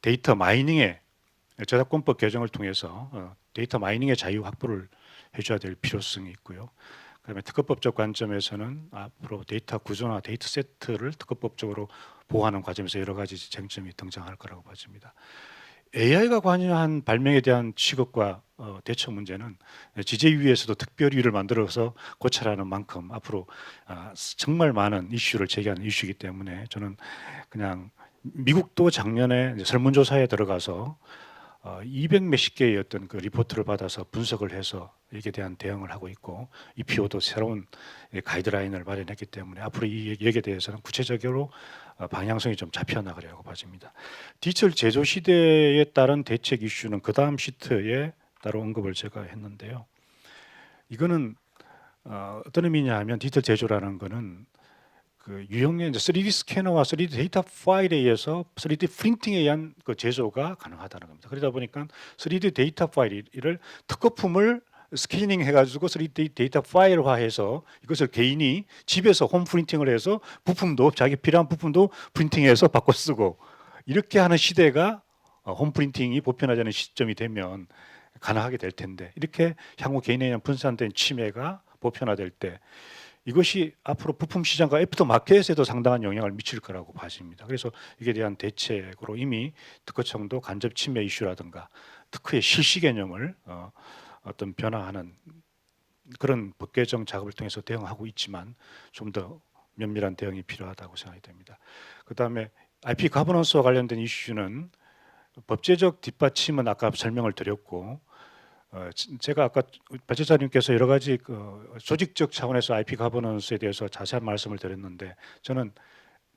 데이터 마이닝의 저작권법 개정을 통해서 데이터 마이닝의 자유 확보를 해줘야 될 필요성이 있고요. 그다음에 특허법적 관점에서는 앞으로 데이터 구조나 데이터 세트를 특허법적으로 보호하는 과정에서 여러 가지 쟁점이 등장할 거라고 봐집니다. AI가 관여한 발명에 대한 취급과 대처 문제는 지재위에서도 특별위를 만들어서 고찰하는 만큼 앞으로 정말 많은 이슈를 제기하는 이슈이기 때문에 저는 그냥 미국도 작년에 설문조사에 들어가서 200 몇십 개의 어떤 그 리포트를 받아서 분석을 해서 이에 대한 대응을 하고 있고 EPO도 새로운 가이드라인을 마련했기 때문에 앞으로 이 여기에 대해서는 구체적으로 방향성이 좀 잡혀나가려고 봐집니다. 디지털 제조 시대에 따른 대책 이슈는 그 다음 시트에 따로 언급을 제가 했는데요. 이거는 어떤 의미냐 하면 디지털 제조라는 거는 그 유형의 3D 스캐너와 3D 데이터 파일에 의해서 3D 프린팅에 의한 그 제조가 가능하다는 겁니다. 그러다 보니까 3D 데이터 파일을 특허품을 스캐닝 해가지고 3D 데이터 파일화해서 이것을 개인이 집에서 홈 프린팅을 해서 부품도 자기 필요한 부품도 프린팅해서 바꿔 쓰고 이렇게 하는 시대가 홈 프린팅이 보편화되는 시점이 되면 가능하게 될 텐데 이렇게 향후 개인에 의한 분산된 침해가 보편화될 때 이것이 앞으로 부품 시장과 애프터 마켓에도 상당한 영향을 미칠 거라고 봐집니다. 그래서 이에 대한 대책으로 이미 특허청도 간접 침해 이슈라든가 특허의 실시 개념을 어떤 변화하는 그런 법 개정 작업을 통해서 대응하고 있지만 좀 더 면밀한 대응이 필요하다고 생각이 됩니다. 그다음에 IP 가버넌스와 관련된 이슈는 법제적 뒷받침은 아까 설명을 드렸고 제가 아까 발제자님께서 여러 가지 조직적 차원에서 IP 가버넌스에 대해서 자세한 말씀을 드렸는데 저는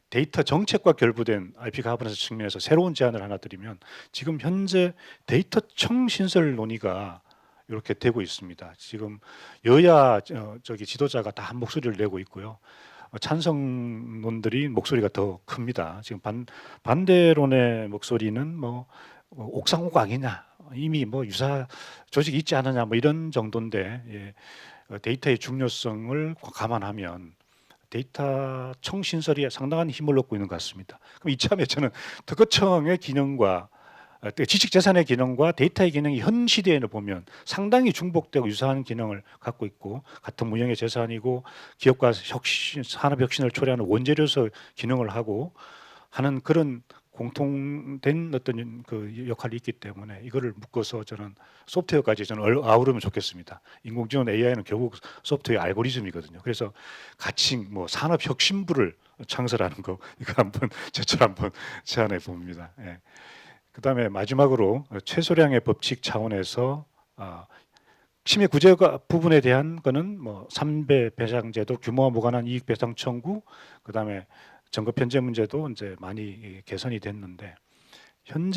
데이터 정책과 결부된 IP 가버넌스 측면에서 새로운 제안을 하나 드리면 지금 현재 데이터청 신설 논의가 이렇게 되고 있습니다. 지금 여야 저기 지도자가 다 한 목소리를 내고 있고요. 찬성론들이 목소리가 더 큽니다. 지금 반대론의 목소리는 뭐 옥상호가 아니냐, 이미 뭐 유사 조직이 있지 않느냐, 뭐 이런 정도인데 데이터의 중요성을 감안하면 데이터청 신설이 상당한 힘을 얻고 있는 것 같습니다. 그럼 이참에 저는 특허청의 기능과 지식재산의 기능과 데이터의 기능이 현 시대에는 보면 상당히 중복되고 유사한 기능을 갖고 있고 같은 무형의 재산이고 기업과 산업혁신을 초래하는 원재료서 기능을 하고 하는 그런 공통된 어떤 그 역할이 있기 때문에 이거를 묶어서 저는 소프트웨어까지 저는 아우르면 좋겠습니다. 인공지능 AI는 결국 소프트웨어 알고리즘이거든요. 그래서 같이 뭐 산업혁신부를 창설하는 거 이거 한번 저처럼 한번 제안해 봅니다. 예. 그다음에 마지막으로 최소량의 법칙 차원에서 침해 구제가 부분에 대한 거는 뭐 3배 배상제도, 규모와 무관한 이익 배상 청구, 그다음에 정거 편제 문제도 이제 많이 개선이 됐는데 현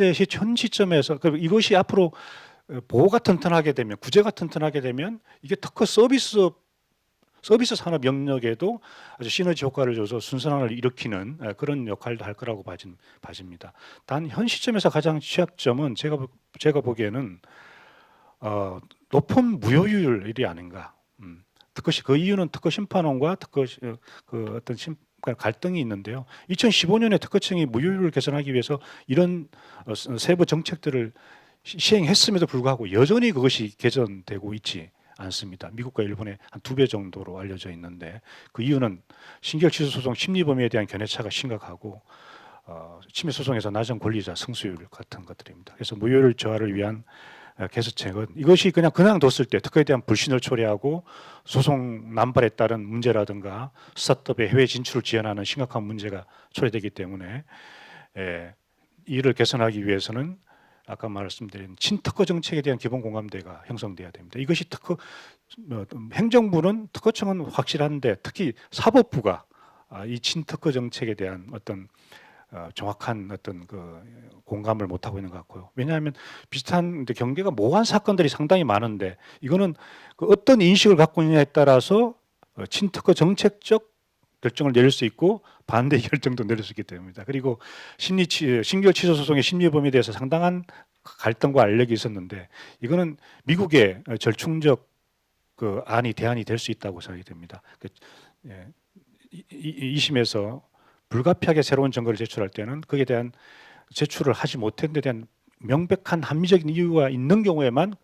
시점에서 이것이 앞으로 보호가 튼튼하게 되면, 구제가 튼튼하게 되면 이게 특허 서비스 산업 영역에도 아주 시너지 효과를 줘서 순환을 일으키는 그런 역할도 할 거라고 봐집니다. 단 현 시점에서 가장 취약점은 제가 보기에는 높은 무효율이 아닌가. 그 이유는 특허 심판원과 그 어떤 갈등이 있는데요. 2015년에 특허청이 무효율을 개선하기 위해서 이런 세부 정책들을 시행했음에도 불구하고 여전히 그것이 개선되고 있지 않습니다. 미국과 일본의 한 2배 정도로 알려져 있는데 그 이유는 신결 취소 소송 심리 범위에 대한 견해차가 심각하고 침해 소송에서 낮은 권리자 승수율 같은 것들입니다. 그래서 무효율 저하를 위한 개선책은 이것이 그냥 뒀을 때 특허에 대한 불신을 초래하고 소송 남발에 따른 문제라든가 스타트업의 해외 진출을 지연하는 심각한 문제가 초래되기 때문에 이를 개선하기 위해서는 아까 말씀드린 친특허 정책에 대한 기본 공감대가 형성돼야 됩니다. 이것이 행정부는 특허청은 확실한데 특히 사법부가 이 친특허 정책에 대한 어떤 정확한 어떤 그 공감을 못 하고 있는 것 같고요. 왜냐하면 비슷한 경계가 모호한 사건들이 상당히 많은데 이거는 그 어떤 인식을 갖고 있느냐에 따라서 친특허 정책적 결정을 내릴 수 있고 반대 결정도 내릴 수 있기 때문입니다. 그리고 신결 취소 소송의 심리 범위에 대해서 상당한 갈등과 알력이 있었는데 이거는 미국의 절충적 그 대안이 될 수 있다고 생각이 됩니다. 이 심에서 불가피하게 새로운 증거를 제출할 때는 거기에 대한 제출을 하지 못한 데 대한 명백한 합리적인 이유가 있는 경우에만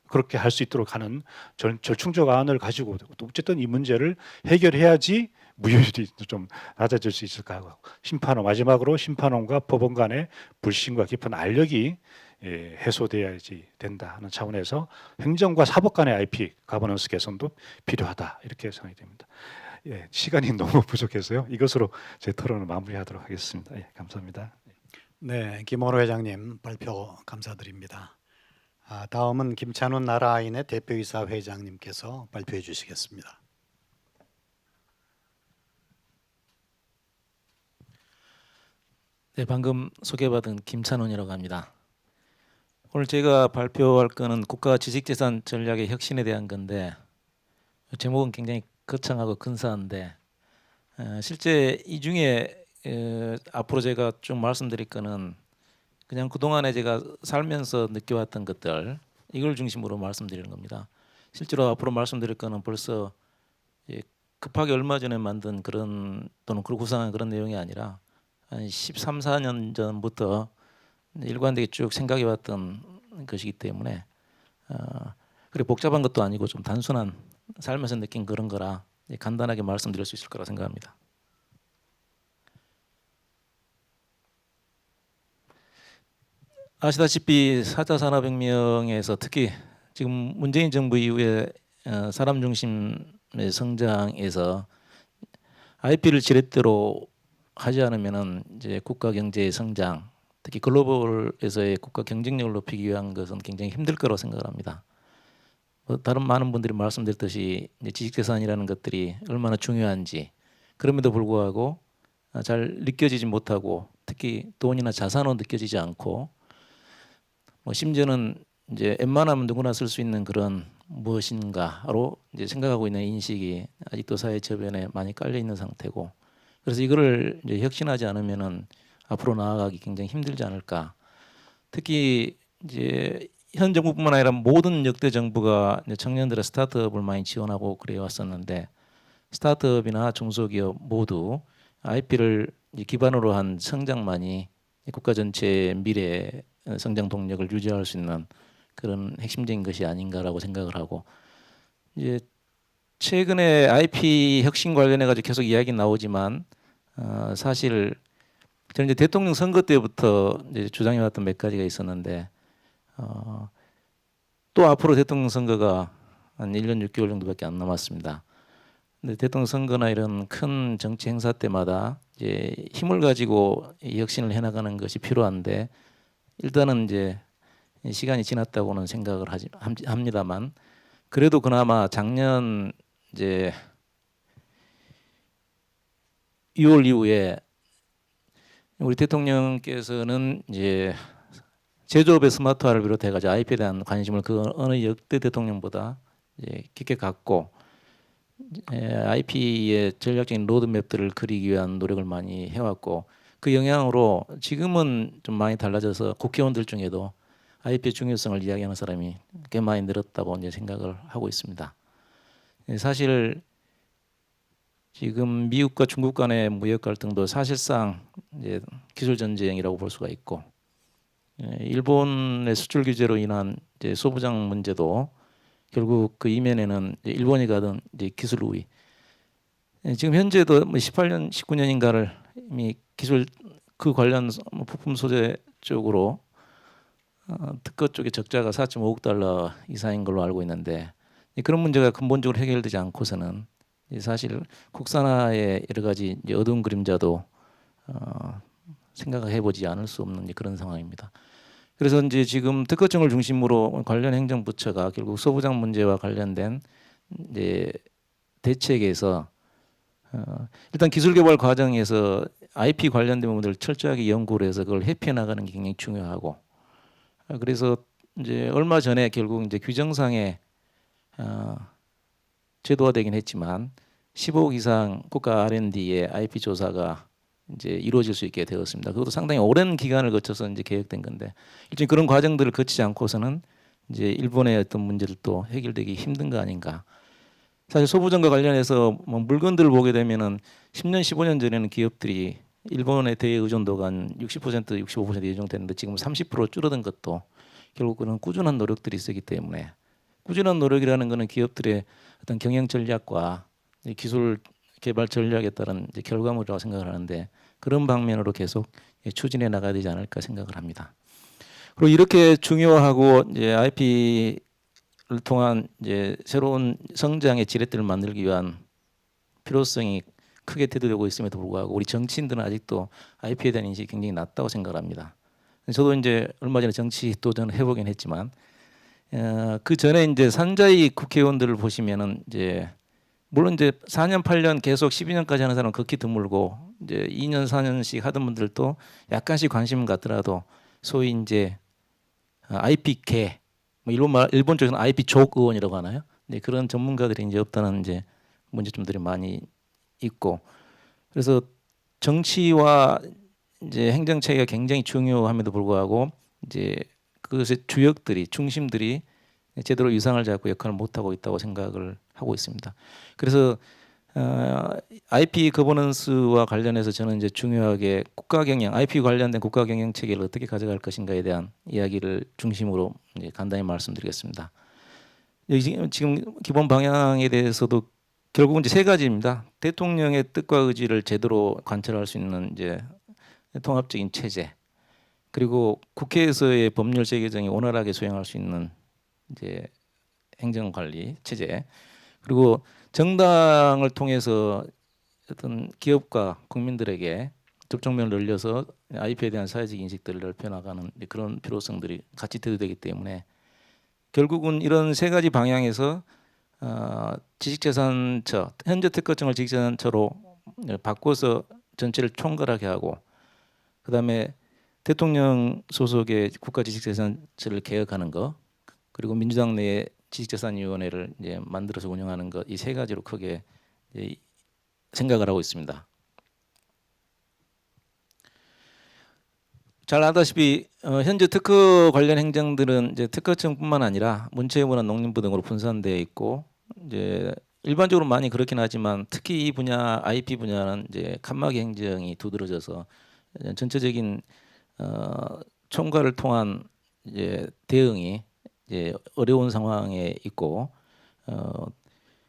그렇게 할 수 있도록 하는 절충적 안을 가지고 어쨌든 이 문제를 해결해야지 무효율이 좀 낮아질 수 있을까 하고 마지막으로 심판원과 법원 간의 불신과 깊은 알력이 해소돼야지 된다 하는 차원에서 행정과 사법 간의 IP 가버넌스 개선도 필요하다 이렇게 생각이 됩니다. 시간이 너무 부족해서요. 이것으로 제 토론을 마무리하도록 하겠습니다. 감사합니다. 네, 김원호 회장님 발표 감사드립니다. 다음은 김찬훈 나라아인의 대표이사 회장님께서 발표해 주시겠습니다. 네, 방금 소개받은 김찬훈이라고 합니다. 오늘 제가 발표할 거는 국가 지식재산 전략의 혁신에 대한 건데 제목은 굉장히 거창하고 근사한데 실제 이 중에 앞으로 제가 좀 말씀드릴 거는 그냥 그동안에 제가 살면서 느껴왔던 것들 이걸 중심으로 말씀드리는 겁니다. 실제로 앞으로 말씀드릴 거는 벌써 급하게 얼마 전에 만든 그런 또는 구상한 그런 내용이 아니라 한 13, 14년 전부터 일관되게 쭉 생각해왔던 것이기 때문에 그렇게 복잡한 것도 아니고 좀 단순한 살면서 느낀 그런 거라 간단하게 말씀드릴 수 있을 거라 생각합니다. 아시다시피 4차 산업혁명에서 특히 지금 문재인 정부 이후에 사람 중심의 성장에서 IP를 지렛대로 하지 않으면은 이제 국가 경제의 성장, 특히 글로벌에서의 국가 경쟁력을 높이기 위한 것은 굉장히 힘들 거라고 생각을 합니다. 다른 많은 분들이 말씀드렸듯이 지식재산이라는 것들이 얼마나 중요한지 그럼에도 불구하고 잘 느껴지지 못하고 특히 돈이나 자산으로 느껴지지 않고 심지어는 이제 웬만하면 누구나 쓸 수 있는 그런 무엇인가로 이제 생각하고 있는 인식이 아직도 사회 저변에 많이 깔려 있는 상태고 그래서 이거를 이제 혁신하지 않으면은 앞으로 나아가기 굉장히 힘들지 않을까. 특히 이제 현 정부뿐만 아니라 모든 역대 정부가 이제 청년들의 스타트업을 많이 지원하고 그래 왔었는데 스타트업이나 중소기업 모두 IP를 기반으로 한 성장만이 국가 전체의 미래 성장 동력을 유지할 수 있는 그런 핵심적인 것이 아닌가라고 생각을 하고 이제 최근에 IP 혁신 관련해 가지고 계속 이야기 나오지만 사실 저는 이제 대통령 선거 때부터 이제 주장해왔던 몇 가지가 있었는데 또 앞으로 대통령 선거가 한 1년 6개월 정도밖에 안 남았습니다. 근데 대통령 선거나 이런 큰 정치 행사 때마다 이제 힘을 가지고 이 혁신을 해나가는 것이 필요한데 일단은 이제 시간이 지났다고는 생각을 합니다만 그래도 그나마 작년 이제 6월 이후에 우리 대통령께서는 이제 제조업의 스마트화를 비롯해가지고 IP에 대한 관심을 그 어느 역대 대통령보다 이제 깊게 갖고 IP의 전략적인 로드맵들을 그리기 위한 노력을 많이 해왔고 그 영향으로 지금은 좀 많이 달라져서 국회의원들 중에도 IP의 중요성을 이야기하는 사람이 꽤 많이 늘었다고 이제 생각을 하고 있습니다. 사실 지금 미국과 중국 간의 무역 갈등도 사실상 이제 기술 전쟁이라고 볼 수가 있고, 일본의 수출 규제로 인한 이제 소부장 문제도 결국 그 이면에는 일본이 가던 이제 기술 우위. 지금 현재도 18년, 19년인가를 이미 기술 그 관련 부품 소재 쪽으로 특허 쪽의 적자가 4.5억 달러 이상인 걸로 알고 있는데 그런 문제가 근본적으로 해결되지 않고서는 사실 국산화의 여러 가지 이제 어두운 그림자도 생각해 보지 않을 수 없는 그런 상황입니다. 그래서 이제 지금 특허청을 중심으로 관련 행정부처가 결국 소부장 문제와 관련된 이제 대책에서 일단 기술 개발 과정에서 IP 관련된 부분들을 철저하게 연구를 해서 그걸 회피해 나가는 게 굉장히 중요하고, 그래서 이제 얼마 전에 결국 이제 규정상에 제도화되긴 했지만 15억 이상 국가 R&D의 IP 조사가 이제 이루어질 수 있게 되었습니다. 그것도 상당히 오랜 기간을 거쳐서 이제 계획된 건데 일종의 그런 과정들을 거치지 않고서는 이제 일본의 어떤 문제들도 해결되기 힘든 거 아닌가. 사실 소부장과 관련해서 뭐 물건들을 보게 되면은 10년, 15년 전에는 기업들이 일본에 대해 의존도가 한 60%, 65% 예정됐는데 지금 30% 줄어든 것도 결국 그런 꾸준한 노력들이 있었기 때문에, 꾸준한 노력이라는 것은 기업들의 어떤 경영 전략과 기술 개발 전략에 따른 이제 결과물이라고 생각을 하는데 그런 방면으로 계속 추진해 나가야 되지 않을까 생각을 합니다. 그리고 이렇게 중요하고 이제 IP를 통한 이제 새로운 성장의 지렛대를 만들기 위한 필요성이 크게 대두되고 있음에도 불구하고 우리 정치인들은 아직도 IP에 대한 인식이 굉장히 낮다고 생각을 합니다. 저도 이제 얼마 전에 정치 도전을 해보긴 했지만 그 전에 이제 산자위 국회의원들을 보시면은 이제 물론 이제 4년, 8년 계속 12년까지 하는 사람은 극히 드물고 이제 2년, 4년씩 하던 분들도 약간씩 관심은 갖더라도 소위 이제 IP계, 뭐 일본 쪽에서는 IP족 의원이라고 하나요? 네, 그런 전문가들이 이제 없다는 이제 문제점들이 많이 있고, 그래서 정치와 이제 행정 체계가 굉장히 중요함에도 불구하고 이제 그것의 주역들이 중심들이 제대로 위상을 잡고 역할을 못 하고 있다고 생각을 하고 있습니다. 그래서 IP 거버넌스와 관련해서 저는 이제 중요하게 국가 경영, IP 관련된 국가 경영 체계를 어떻게 가져갈 것인가에 대한 이야기를 중심으로 이제 간단히 말씀드리겠습니다. 여기 지금 기본 방향에 대해서도 결국은 이제 세 가지입니다. 대통령의 뜻과 의지를 제대로 관철할 수 있는 이제 통합적인 체제, 그리고 국회에서의 법률 제개정이 원활하게 수행할 수 있는 이제 행정관리 체제, 그리고 정당을 통해서 어떤 기업과 국민들에게 접촉면을 늘려서 IP에 대한 사회적 인식들을 넓혀나가는 그런 필요성들이 같이 대두되기 때문에 결국은 이런 세 가지 방향에서 지식재산처, 현재 특허청을 지식재산처로 바꿔서 전체를 총괄하게 하고, 그다음에 대통령 소속의 국가지식재산처를 개혁하는 거, 그리고 민주당 내에 지식재산위원회를 이제 만들어서 운영하는 것, 이 세 가지로 크게 생각을 하고 있습니다. 잘 아다시피 현재 특허 관련 행정들은 이제 특허청뿐만 아니라 문체부나 농림부 등으로 분산되어 있고, 이제 일반적으로 많이 그렇긴 하지만 특히 이 분야 IP 분야는 이제 칸막이 행정이 두드러져서 전체적인 총괄을 통한 이제 대응이 이제 어려운 상황에 있고,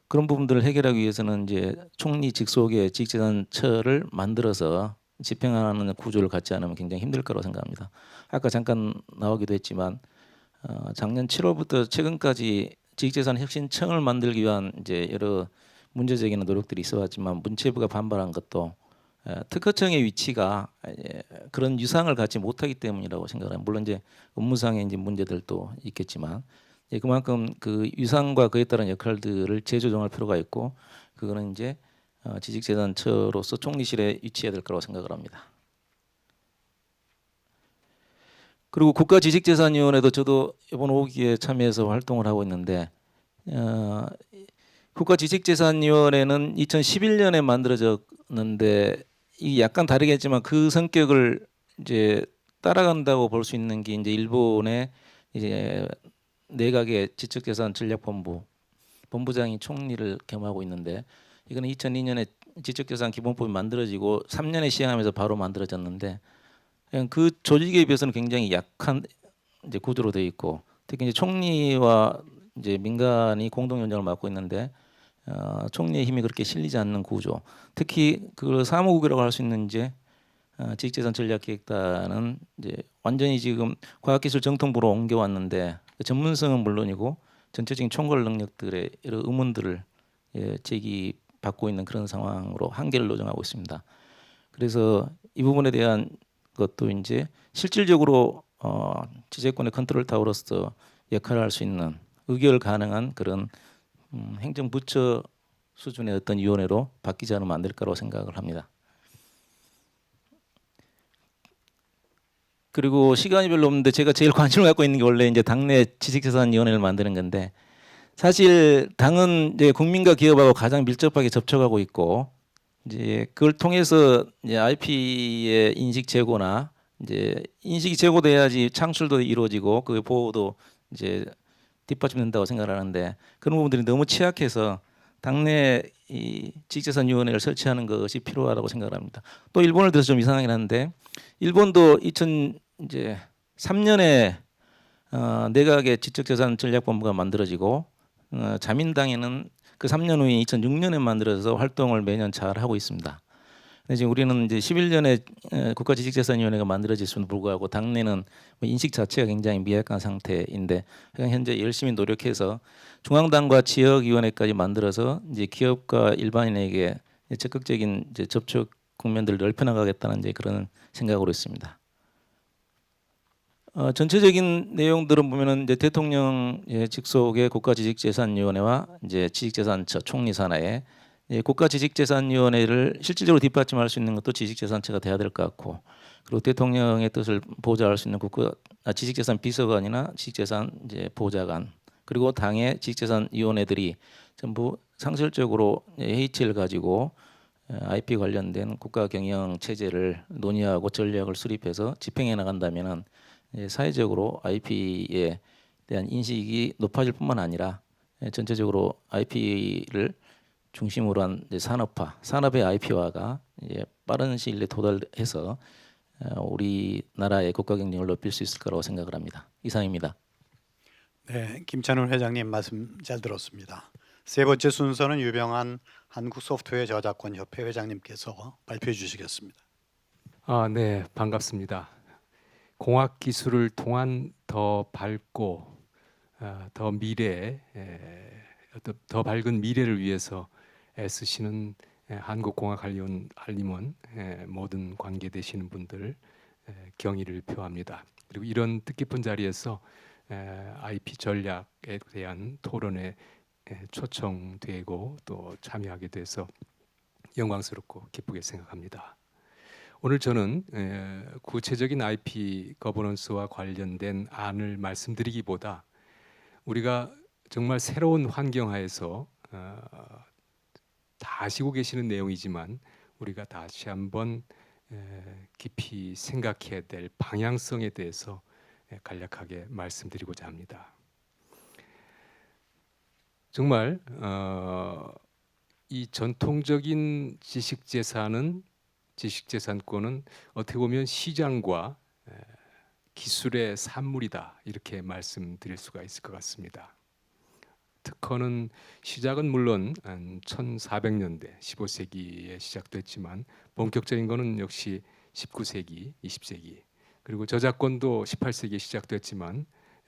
그런 부분들을 해결하기 위해서는 이제 총리 직속의 지식재산처를 만들어서 집행하는 구조를 갖지 않으면 굉장히 힘들 거라고 생각합니다. 아까 잠깐 나오기도 했지만 작년 7월부터 최근까지 지식재산혁신청을 만들기 위한 이제 여러 문제 제기나 노력들이 있어왔지만 문체부가 반발한 것도 특허청의 위치가 그런 유상을 갖지 못하기 때문이라고 생각합니다. 물론 이제 업무상의 이제 문제들도 있겠지만 그만큼 그 유상과 그에 따른 역할들을 재조정할 필요가 있고 그거는 이제 지식재산처로서 총리실에 위치해야 될 거라고 생각을 합니다. 그리고 국가지식재산위원회도 저도 이번 5기에 참여해서 활동을 하고 있는데 국가지식재산위원회는 2011년에 만들어졌는데 이 약간 다르겠지만 그 성격을 이제 따라간다고 볼 수 있는 게 이제 일본의 이제 내각의 지적재산 전략본부 본부장이 총리를 겸하고 있는데 이거는 2002년에 지적재산 기본법이 만들어지고 3년에 시행하면서 바로 만들어졌는데 그냥 그 조직에 비해서는 굉장히 약한 이제 구조로 되어 있고 특히 이제 총리와 이제 민간이 공동위원장을 맡고 있는데 총리의 힘이 그렇게 실리지 않는 구조. 특히 그 사무국이라고 할 수 있는 이제 지식재산전략기획단은 이제 완전히 지금 과학기술정통부로 옮겨왔는데 전문성은 물론이고 전체적인 총괄 능력들의 여러 의문들을 제기받고 있는 그런 상황으로 한계를 노정하고 있습니다. 그래서 이 부분에 대한 것도 이제 실질적으로 지재권의 컨트롤 타워로서 역할을 할 수 있는 의결 가능한 그런 행정부처 수준의 어떤 위원회로 바뀌지 않으면 안 될 거라고 생각을 합니다. 그리고 시간이 별로 없는데 제가 제일 관심을 갖고 있는 게 원래 이제 당내 지식재산위원회를 만드는 건데 사실 당은 이제 국민과 기업하고 가장 밀접하게 접촉하고 있고 이제 그걸 통해서 이제 IP의 인식 제고나 이제 인식이 제고돼야지 창출도 이루어지고 그 보호도 이제 뒷받침된다고 생각하는데 그런 부분들이 너무 취약해서 당내 이 지식재산위원회를 설치하는 것이 필요하다고 생각합니다. 또 일본을 들어서 좀 이상하긴 한데 일본도 2003년에 내각의 지적재산 전략본부가 만들어지고 자민당에는 그 3년 후인 2006년에 만들어서 활동을 매년 잘 하고 있습니다. 근데 지금 우리는 이제 11년에 국가지식재산위원회가 만들어졌음에도 불구하고 당내는 뭐 인식 자체가 굉장히 미약한 상태인데 현재 열심히 노력해서 중앙당과 지역위원회까지 만들어서 이제 기업과 일반인에게 적극적인 이제 접촉 국면들을 넓혀나가겠다는 이제 그런 생각으로 있습니다. 전체적인 내용들은 보면은 이제 대통령 직속의 국가지식재산위원회와 이제 지식재산처 총리 산하에 국가지식재산위원회를 실질적으로 뒷받침할 수 있는 것도 지식재산처가 돼야 될 것 같고 그리고 대통령의 뜻을 보좌할 수 있는 지식재산 비서관이나 지식재산 이제 보좌관 그리고 당의 지식재산위원회들이 전부 상설적으로 회의체를 가지고 IP 관련된 국가 경영 체제를 논의하고 전략을 수립해서 집행해 나간다면은 사회적으로 IP에 대한 인식이 높아질 뿐만 아니라 전체적으로 IP를 중심으로 한 산업화, 산업의 IP화가 빠른 시일 내에 도달해서 우리나라의 국가 경쟁을 높일 수 있을 거라고 생각을 합니다. 이상입니다. 네, 김찬훈 회장님 말씀 잘 들었습니다. 세 번째 순서는 유병한 한국소프트웨어 저작권협회 회장님께서 발표해 주시겠습니다. 네, 반갑습니다. 공학 기술을 통한 더 밝고 더 미래, 더 밝은 미래를 위해서 애쓰시는 한국공학알림원 모든 관계되시는 분들 경의를 표합니다. 그리고 이런 뜻깊은 자리에서 IP 전략에 대한 토론에 초청되고 또 참여하게 돼서 영광스럽고 기쁘게 생각합니다. 오늘 저는 구체적인 IP 거버넌스와 관련된 안을 말씀드리기보다 우리가 정말 새로운 환경하에서 다 아시고 계시는 내용이지만 우리가 다시 한번 깊이 생각해야 될 방향성에 대해서 간략하게 말씀드리고자 합니다. 정말 이 전통적인 지식재산권은 어떻게 보면 시장과 기술의 산물이다 이렇게 말씀드릴 수가 있을 것 같습니다. 특허는 시작은 물론 1400년대 15세기에 시작됐지만 본격적인 것은 역시 19세기, 20세기 그리고 저작권도 18세기에 시작됐지만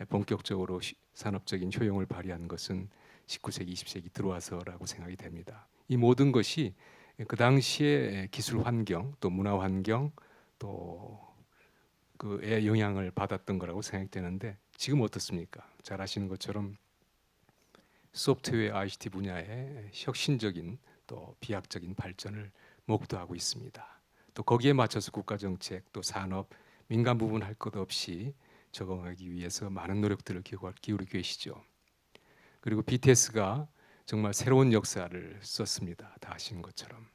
본격적으로 산업적인 효용을 발휘한 것은 19세기, 20세기 들어와서라고 생각이 됩니다. 이 모든 것이 그 당시의 기술 환경, 또 문화 환경, 또 그의 영향을 받았던 거라고 생각되는데 지금 어떻습니까? 잘 아시는 것처럼 소프트웨어 ICT 분야의 혁신적인 또 비약적인 발전을 목도하고 있습니다. 또 거기에 맞춰서 국가 정책, 또 산업, 민간 부분 할 것 없이 적응하기 위해서 많은 노력들을 기울이고 계시죠. 그리고 BTS가 정말 새로운 역사를 썼습니다. 다 아시는 것처럼.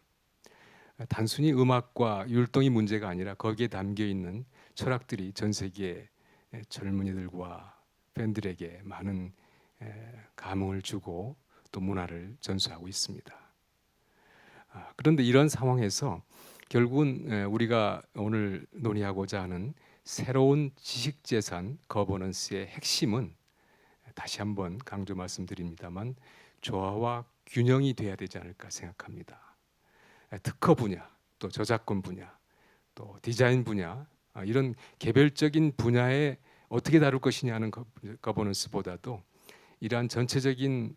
단순히 음악과 율동이 문제가 아니라 거기에 담겨 있는 철학들이 전 세계 젊은이들과 팬들에게 많은 감흥을 주고 또 문화를 전수하고 있습니다. 그런데 이런 상황에서 결국은 우리가 오늘 논의하고자 하는 새로운 지식재산 거버넌스의 핵심은 다시 한번 강조 말씀드립니다만 조화와 균형이 돼야 되지 않을까 생각합니다. 특허 분야, 또 저작권 분야, 또 디자인 분야, 이런 개별적인 분야에 어떻게 다룰 것이냐는 거버넌스보다도 이러한 전체적인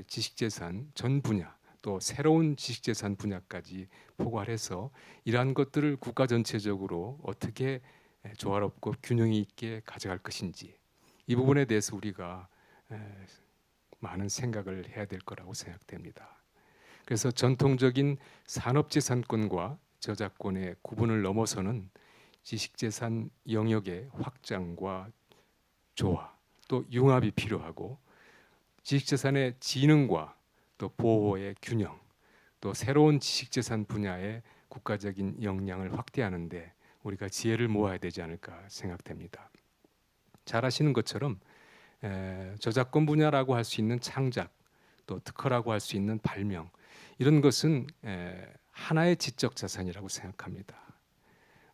지식재산 전 분야, 또 새로운 지식재산 분야까지 포괄해서 이러한 것들을 국가 전체적으로 어떻게 조화롭고 균형 있게 가져갈 것인지, 이 부분에 대해서 우리가 많은 생각을 해야 될 거라고 생각됩니다. 그래서 전통적인 산업재산권과 저작권의 구분을 넘어서는 지식재산 영역의 확장과 조화, 또 융합이 필요하고, 지식재산의 지능과 또 보호의 균형, 또 새로운 지식재산 분야의 국가적인 역량을 확대하는데 우리가 지혜를 모아야 되지 않을까 생각됩니다. 잘 아시는 것처럼 저작권 분야라고 할 수 있는 창작, 또 특허라고 할 수 있는 발명, 이런 것은 하나의 지적 자산이라고 생각합니다.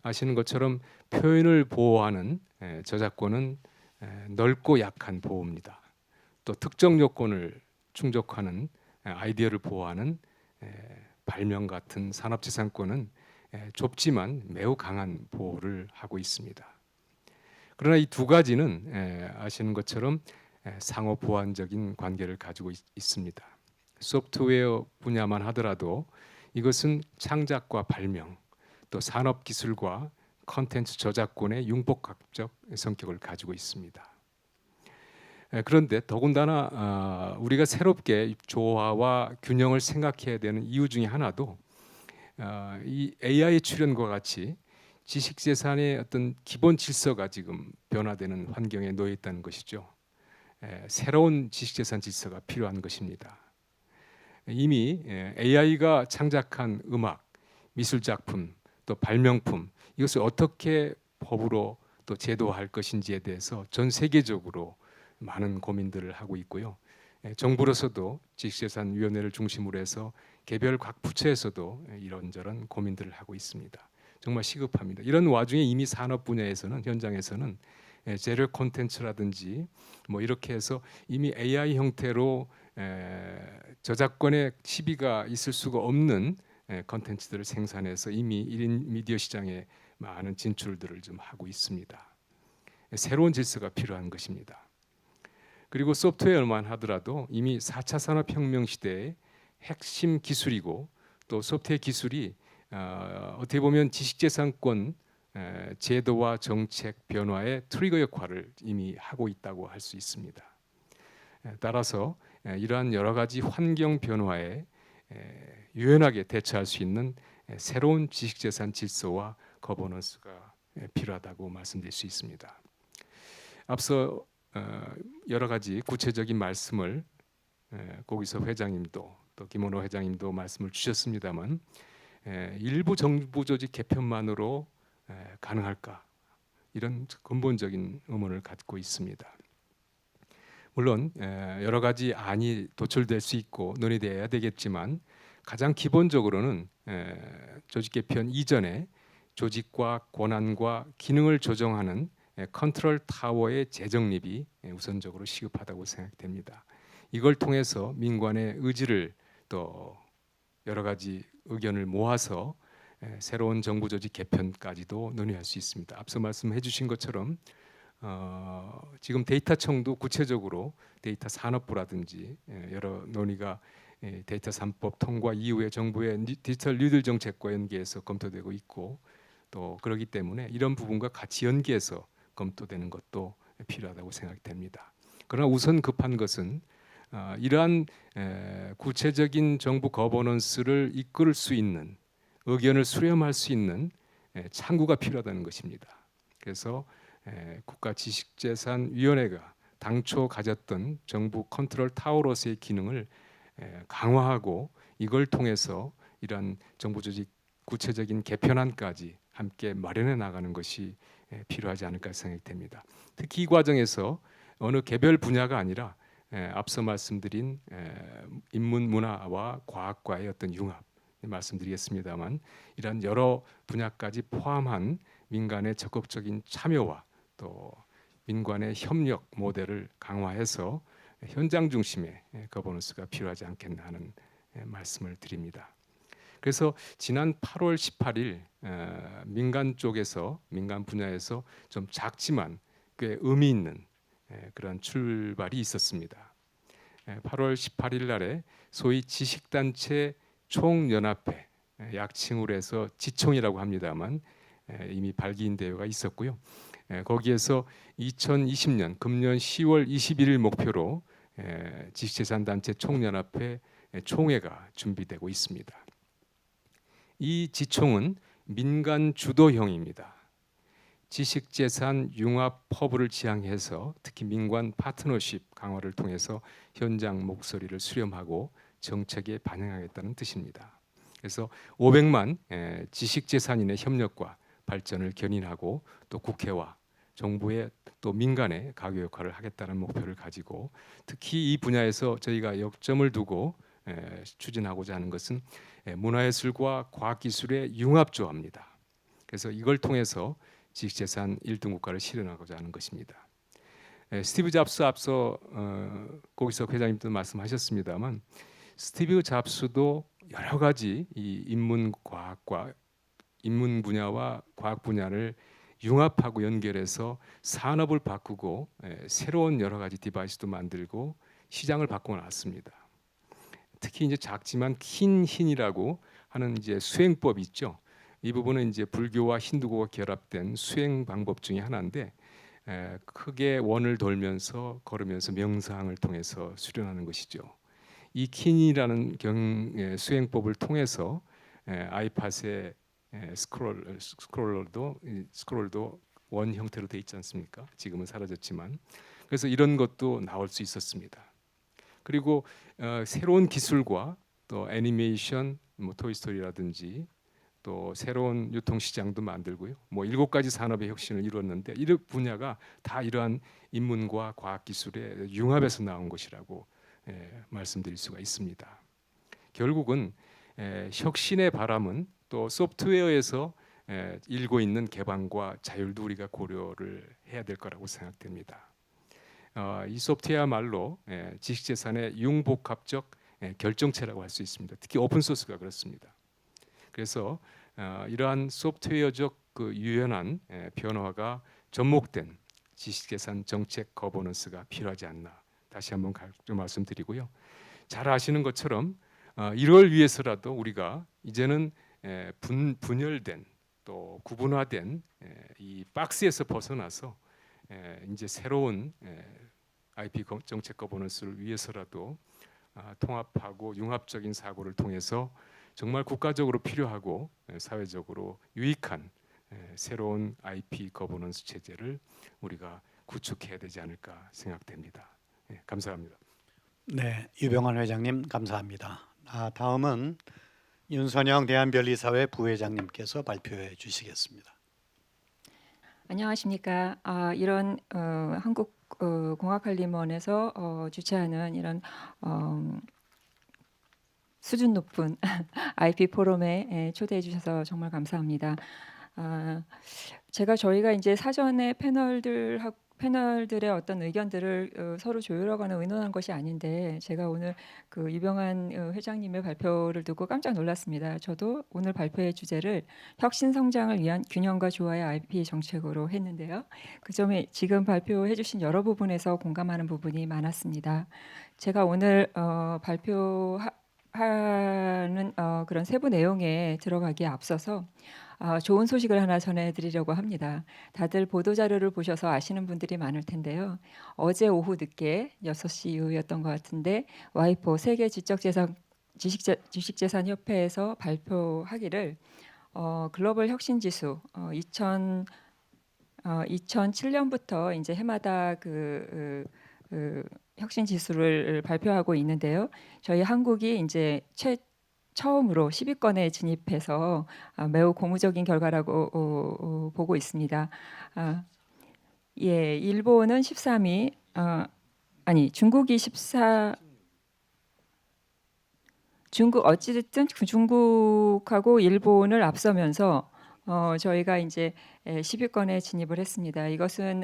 아시는 것처럼 표현을 보호하는 저작권은 넓고 약한 보호입니다. 또 특정 요건을 충족하는 아이디어를 보호하는 발명 같은 산업재산권은 좁지만 매우 강한 보호를 하고 있습니다. 그러나 이 두 가지는 아시는 것처럼 상호 보완적인 관계를 가지고 있습니다. 소프트웨어 분야만 하더라도 이것은 창작과 발명, 또 산업기술과 컨텐츠 저작권의 융복합적 성격을 가지고 있습니다. 그런데 더군다나 우리가 새롭게 조화와 균형을 생각해야 되는 이유 중에 하나도 이 AI 출현과 같이 지식재산의 어떤 기본 질서가 지금 변화되는 환경에 놓여 있다는 것이죠. 새로운 지식재산 질서가 필요한 것입니다. 이미 AI가 창작한 음악, 미술작품, 또 발명품, 이것을 어떻게 법으로 또 제도화할 것인지에 대해서 전 세계적으로 많은 고민들을 하고 있고요. 정부로서도 지식재산위원회를 중심으로 해서 개별 각 부처에서도 이런저런 고민들을 하고 있습니다. 정말 시급합니다. 이런 와중에 이미 산업 분야에서는, 현장에서는 재료 콘텐츠라든지 뭐 이렇게 해서 이미 AI 형태로 저작권의 시비가 있을 수가 없는 콘텐츠들을 생산해서 이미 1인 미디어 시장에 많은 진출들을 좀 하고 있습니다. 새로운 질서가 필요한 것입니다. 그리고 소프트웨어만 하더라도 이미 4차 산업혁명 시대의 핵심 기술이고, 또 소프트웨어 기술이 어떻게 보면 지식재산권 제도와 정책 변화의 트리거 역할을 이미 하고 있다고 할 수 있습니다. 따라서 이러한 여러 가지 환경 변화에 유연하게 대처할 수 있는 새로운 지식재산 질서와 거버넌스가 필요하다고 말씀드릴 수 있습니다. 앞서 여러 가지 구체적인 말씀을 고기섭 회장님도 또 김원호 회장님도 말씀을 주셨습니다만, 일부 정부 조직 개편만으로 가능할까, 이런 근본적인 의문을 갖고 있습니다. 물론 여러 가지 안이 도출될 수 있고 논의돼야 되겠지만, 가장 기본적으로는 조직 개편 이전에 조직과 권한과 기능을 조정하는 컨트롤 타워의 재정립이 우선적으로 시급하다고 생각됩니다. 이걸 통해서 민관의 의지를 또 여러 가지 의견을 모아서 새로운 정부 조직 개편까지도 논의할 수 있습니다. 앞서 말씀해 주신 것처럼 지금 데이터청도 구체적으로 데이터 산업부라든지 여러 논의가 데이터 3법 통과 이후에 정부의 디지털 뉴딜 정책과 연계해서 검토되고 있고, 또 그렇기 때문에 이런 부분과 같이 연계해서 검토되는 것도 필요하다고 생각됩니다. 그러나 우선 급한 것은 이러한 구체적인 정부 거버넌스를 이끌 수 있는, 의견을 수렴할 수 있는 창구가 필요하다는 것입니다. 그래서 국가지식재산위원회가 당초 가졌던 정부 컨트롤 타워로서의 기능을 강화하고, 이걸 통해서 이러한 정부 조직 구체적인 개편안까지 함께 마련해 나가는 것이 필요하지 않을까 생각됩니다. 특히 이 과정에서 어느 개별 분야가 아니라 앞서 말씀드린 인문 문화와 과학과의 어떤 융합 말씀드리겠습니다만, 이러한 여러 분야까지 포함한 민간의 적극적인 참여와 또 민간의 협력 모델을 강화해서 현장 중심의 거버넌스가 필요하지 않겠나 하는 말씀을 드립니다. 그래서 지난 8월 18일 민간 쪽에서, 민간 분야에서 좀 작지만 꽤 의미 있는 그런 출발이 있었습니다. 8월 18일 날에 소위 지식단체 총연합회, 약칭으로 해서 지총이라고 합니다만, 이미 발기인 대회가 있었고요. 거기에서 2020년 금년 10월 21일 목표로 지식재산단체 총연합회 총회가 준비되고 있습니다. 이 지총은 민간 주도형입니다. 지식재산 융합 허브를 지향해서 특히 민관 파트너십 강화를 통해서 현장 목소리를 수렴하고 정책에 반영하겠다는 뜻입니다. 그래서 500만 지식재산인의 협력과 발전을 견인하고 또 국회와 정부의 또 민간의 가교 역할을 하겠다는 목표를 가지고, 특히 이 분야에서 저희가 역점을 두고 추진하고자 하는 것은 문화예술과 과학기술의 융합조합입니다. 그래서 이걸 통해서 지식재산 1등 국가를 실현하고자 하는 것입니다. 스티브 잡스 앞서 거기서 회장님도 말씀하셨습니다만, 스티브 잡스도 여러 가지 이 인문과학과 인문 분야와 과학 분야를 융합하고 연결해서 산업을 바꾸고 새로운 여러 가지 디바이스도 만들고 시장을 바꾸어 놨습니다. 특히 이제 작지만 킨힌이라고 하는 이제 수행법이 있죠. 이 부분은 이제 불교와 힌두교가 결합된 수행 방법 중에 하나인데, 크게 원을 돌면서 걸으면서 명상을 통해서 수련하는 것이죠. 이 킨이라는 수행법을 통해서 아이팟의 스크롤도 원 형태로 돼 있지 않습니까? 지금은 사라졌지만. 그래서 이런 것도 나올 수 있었습니다. 그리고 새로운 기술과 또 애니메이션, 뭐 토이스토리라든지 또 새로운 유통시장도 만들고요. 뭐 7가지 산업의 혁신을 이루었는데, 이 분야가 다 이러한 인문과 과학기술의 융합에서 나온 것이라고 말씀드릴 수가 있습니다. 결국은 혁신의 바람은 또 소프트웨어에서 일고 있는 개방과 자율도 우리가 고려를 해야 될 거라고 생각됩니다. 이 소프트웨어야말로 지식재산의 융복합적 결정체라고 할 수 있습니다. 특히 오픈소스가 그렇습니다. 그래서 이러한 소프트웨어적 그 유연한 변화가 접목된 지식재산 정책 거버넌스가 필요하지 않나, 다시 한번 말씀드리고요. 잘 아시는 것처럼 이걸 위해서라도 우리가 이제는 분열된 또 구분화된 이 박스에서 벗어나서 이제 새로운 IP 정책 거버넌스를 위해서라도 통합하고 융합적인 사고를 통해서 정말 국가적으로 필요하고 사회적으로 유익한 새로운 IP 거버넌스 체제를 우리가 구축해야 되지 않을까 생각됩니다. 감사합니다. 네, 유병환 회장님 감사합니다. 다음은 윤선영 대한변리사회 부회장님께서 발표해 주시겠습니다. 안녕하십니까. 이런 한국공학관리원에서 주최하는 이런 수준 높은 IP 포럼에 초대해 주셔서 정말 감사합니다. 저희가 이제 사전에 패널들의 어떤 의견들을 서로 조율하거나 의논한 것이 아닌데, 제가 오늘 그 유병환 회장님의 발표를 듣고 깜짝 놀랐습니다. 저도 오늘 발표의 주제를 혁신 성장을 위한 균형과 조화의 IP 정책으로 했는데요. 그 점에 지금 발표해 주신 여러 부분에서 공감하는 부분이 많았습니다. 제가 오늘 하는 그런 세부 내용에 들어가기에 앞서서 좋은 소식을 하나 전해드리려고 합니다. 다들 보도 자료를 보셔서 아시는 분들이 많을 텐데요. 어제 오후 늦게 6시 이후였던 것 같은데 와이포 세계 지식재산협회에서 발표하기를 글로벌 혁신지수 2007년부터 이제 해마다 그 혁신 지수를 발표하고 있는데요. 저희 한국이 이제 처음으로 10위권에 진입해서 매우 고무적인 결과라고 보고 있습니다. 예, 일본은 13위, 중국이 14. 중국 어찌됐든 중국하고 일본을 앞서면서 저희가 이제 10위권에 진입을 했습니다. 이것은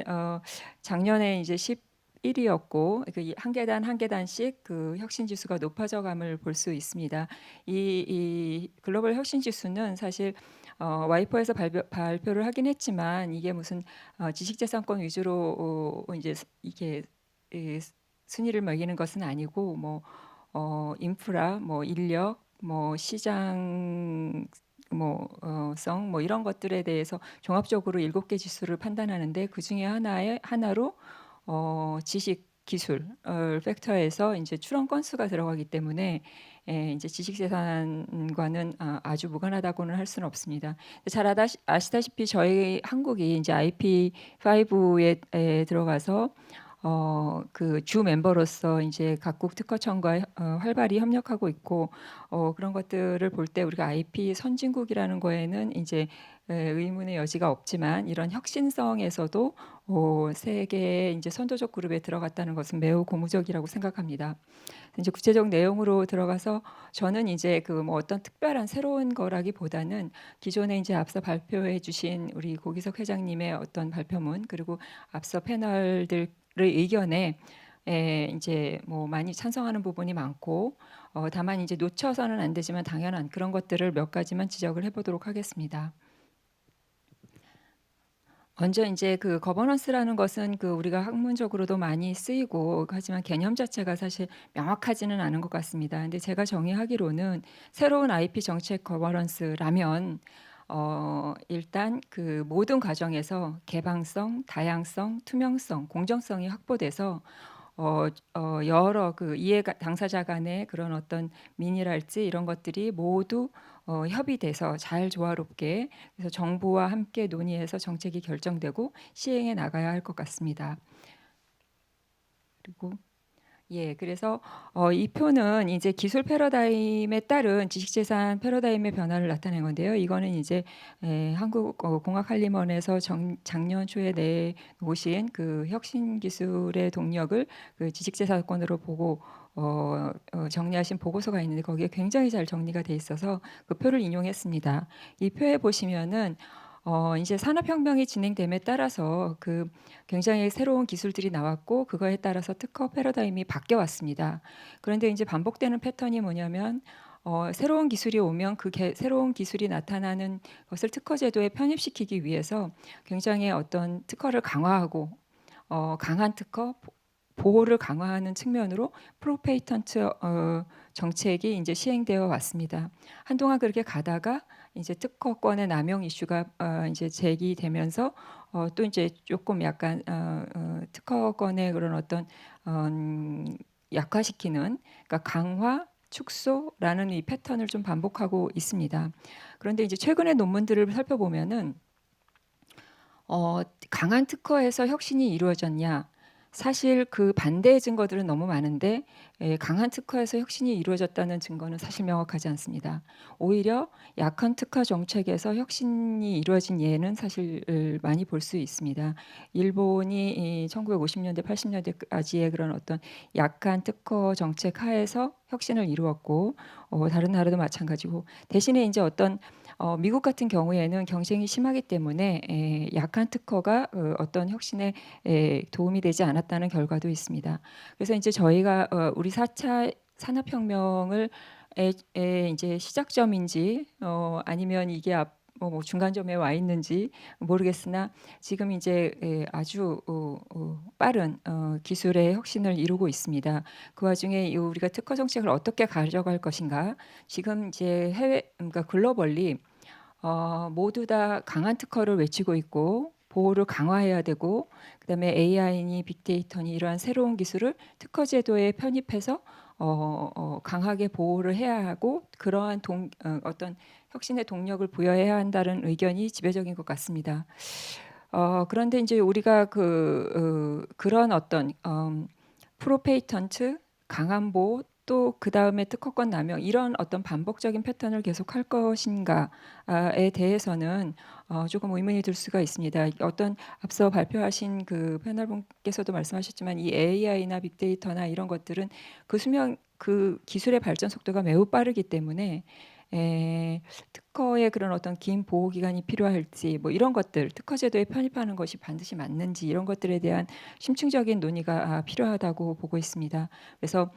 작년에 이제 11위였고 한 계단 한 계단씩 그 혁신 지수가 높아져감을 볼 수 있습니다. 이 글로벌 혁신 지수는 사실 와이퍼에서 발표를 하긴 했지만 이게 무슨 지식재산권 위주로 이제 이게 순위를 매기는 것은 아니고 뭐 인프라, 뭐 인력, 뭐 시장 성 이런 것들에 대해서 종합적으로 7개 지수를 판단하는데 그 중에 하나로 지식 기술 팩터에서 이제 출원 건수가 들어가기 때문에 이제 지식재산과는 아주 무관하다고는 할 수는 없습니다. 잘 아시다시피 저희 한국이 이제 IP5에 들어가서 그 주 멤버로서 이제 각국 특허청과 활발히 협력하고 있고 그런 것들을 볼 때 우리가 IP 선진국이라는 거에는 이제 의문의 여지가 없지만 이런 혁신성에서도 세계의 이제 선도적 그룹에 들어갔다는 것은 매우 고무적이라고 생각합니다. 이제 구체적 내용으로 들어가서 저는 이제 그 뭐 어떤 특별한 새로운 거라기보다는 기존에 이제 앞서 발표해 주신 우리 고기석 회장님의 어떤 발표문 그리고 앞서 패널들 의견에 이제 뭐 많이 찬성하는 부분이 많고 다만 이제 놓쳐서는 안 되지만 당연한 그런 것들을 몇 가지만 지적을 해보도록 하겠습니다. 먼저 이제 그 거버넌스라는 것은 그 우리가 학문적으로도 많이 쓰이고 하지만 개념 자체가 사실 명확하지는 않은 것 같습니다. 근데 제가 정의하기로는 새로운 IP 정책 거버넌스라면 일단 그 모든 과정에서 개방성, 다양성, 투명성, 공정성이 확보돼서 여러 그 이해 당사자 간의 그런 어떤 민의랄지 이런 것들이 모두 협의돼서 잘 조화롭게 그래서 정부와 함께 논의해서 정책이 결정되고 시행해 나가야 할 것 같습니다. 그리고 그래서 이 표는 이제 기술 패러다임에 따른 지식재산 패러다임의 변화를 나타낸 건데요. 이거는 이제 한국공학한림원에서 작년 초에 내놓으신 그 혁신 기술의 동력을 그 지식재산권으로 보고 정리하신 보고서가 있는데 거기에 굉장히 잘 정리가 돼 있어서 그 표를 인용했습니다. 이 표에 보시면은 이제 산업혁명이 진행됨에 따라서 그 굉장히 새로운 기술들이 나왔고 그거에 따라서 특허 패러다임이 바뀌어 왔습니다. 그런데 이제 반복되는 패턴이 뭐냐면 새로운 기술이 오면 그 새로운 기술이 나타나는 것을 특허 제도에 편입시키기 위해서 굉장히 어떤 특허를 강화하고 강한 특허 보호를 강화하는 측면으로 프로페이턴트 정책이 이제 시행되어 왔습니다. 한동안 그렇게 가다가 이제 특허권의 남용 이슈가 이제 제기되면서 또 이제 조금 약간 특허권의 그런 어떤 약화시키는 그러니까 강화 축소라는 이 패턴을 좀 반복하고 있습니다. 그런데 이제 최근의 논문들을 살펴보면은 강한 특허에서 혁신이 이루어졌냐? 사실 그 반대의 증거들은 너무 많은데 강한 특허에서 혁신이 이루어졌다는 증거는 사실 명확하지 않습니다. 오히려 약한 특허 정책에서 혁신이 이루어진 예는 사실 많이 볼 수 있습니다. 일본이 1950년대 80년대까지의 그런 어떤 약한 특허 정책 하에서 혁신을 이루었고 다른 나라도 마찬가지고 대신에 이제 어떤 미국 같은 경우에는 경쟁이 심하기 때문에 약한 특허가 어떤 혁신에 도움이 되지 않았다는 결과도 있습니다. 그래서 이제 저희가 우리 4차 산업혁명을 이제 시작점인지 아니면 이게 뭐 중간점에 와 있는지 모르겠으나 지금 이제 아주 빠른 기술의 혁신을 이루고 있습니다. 그 와중에 이 우리가 특허 정책을 어떻게 가져갈 것인가? 지금 이제 그러니까 글로벌리 모두 다 강한 특허를 외치고 있고 보호를 강화해야 되고 그다음에 AI니 빅데이터니 이러한 새로운 기술을 특허 제도에 편입해서 강하게 보호를 해야 하고 그러한 어떤 혁신의 동력을 부여해야 한다는 의견이 지배적인 것 같습니다. 그런데 이제 우리가 그런 어떤 프로페이턴트 강한 보호 또 그 다음에 특허권 남용 이런 어떤 반복적인 패턴을 계속할 것인가에 대해서는 조금 의문이 들 수가 있습니다. 어떤 앞서 발표하신 그 패널분께서도 말씀하셨지만 이 AI나 빅데이터나 이런 것들은 그 기술의 발전 속도가 매우 빠르기 때문에 특허의 그런 어떤 긴 보호 기간이 필요할지 뭐 이런 것들 특허 제도에 편입하는 것이 반드시 맞는지 이런 것들에 대한 심층적인 논의가 필요하다고 보고 있습니다. 그래서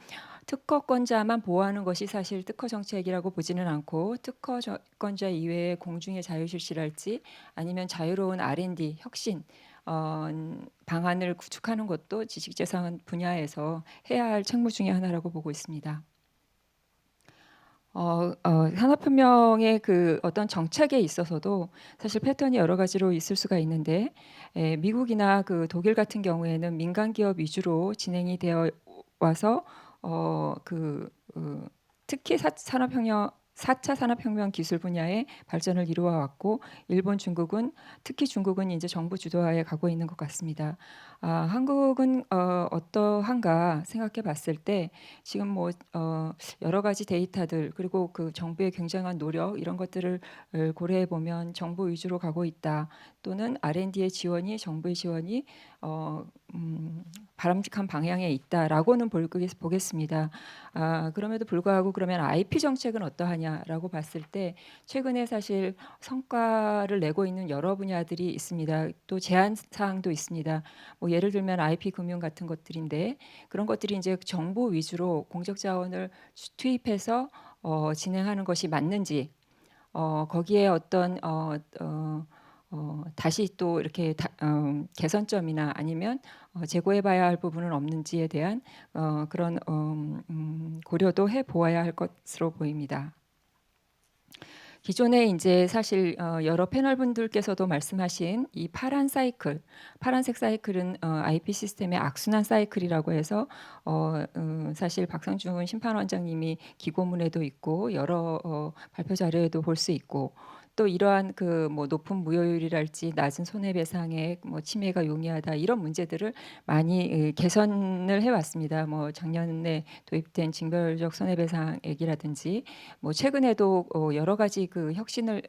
특허권자만 보호하는 것이 사실 특허 정책이라고 보지는 않고 특허권자 이외의 공중의 자유 실시랄지 아니면 자유로운 R&D 혁신 방안을 구축하는 것도 지식재산 분야에서 해야 할 책무 중에 하나라고 보고 있습니다. 산업혁명의 그 어떤 정책에 있어서도 사실 패턴이 여러 가지로 있을 수가 있는데 미국이나 그 독일 같은 경우에는 민간 기업 위주로 진행이 되어 와서 특히 4차 산업혁명 기술 분야의 발전을 이루어 왔고 일본, 중국은 특히 중국은 이제 정부 주도하에 가고 있는 것 같습니다. 한국은 어떠한가 생각해 봤을 때 지금 뭐 여러 가지 데이터들 그리고 그 정부의 굉장한 노력 이런 것들을 고려해 보면 정부 위주로 가고 있다 또는 R&D의 지원이 정부의 지원이 바람직한 방향에 있다라고는 보겠습니다. 그럼에도 불구하고 그러면 IP 정책은 어떠하냐라고 봤을 때 최근에 사실 성과를 내고 있는 여러 분야들이 있습니다. 또 제한 사항도 있습니다. 뭐 예를 들면 IP 금융 같은 것들인데 그런 것들이 이제 정부 위주로 공적 자원을 투입해서 진행하는 것이 맞는지 거기에 어떤 다시 또 이렇게 개선점이나 아니면 재고해봐야 할 부분은 없는지에 대한 그런 고려도 해보아야 할 것으로 보입니다. 기존에 이제 사실 여러 패널 분들께서도 말씀하신 이 파란색 사이클은 IP 시스템의 악순환 사이클이라고 해서 사실 박상준 심판원장님이 기고문에도 있고 여러 발표 자료에도 볼 수 있고 또 이러한 그 뭐 높은 무효율이랄지 낮은 손해배상액, 뭐 침해가 용이하다 이런 문제들을 많이 개선을 해왔습니다. 뭐 작년에 도입된 징별적 손해배상액이라든지 뭐 최근에도 여러 가지 그 혁신을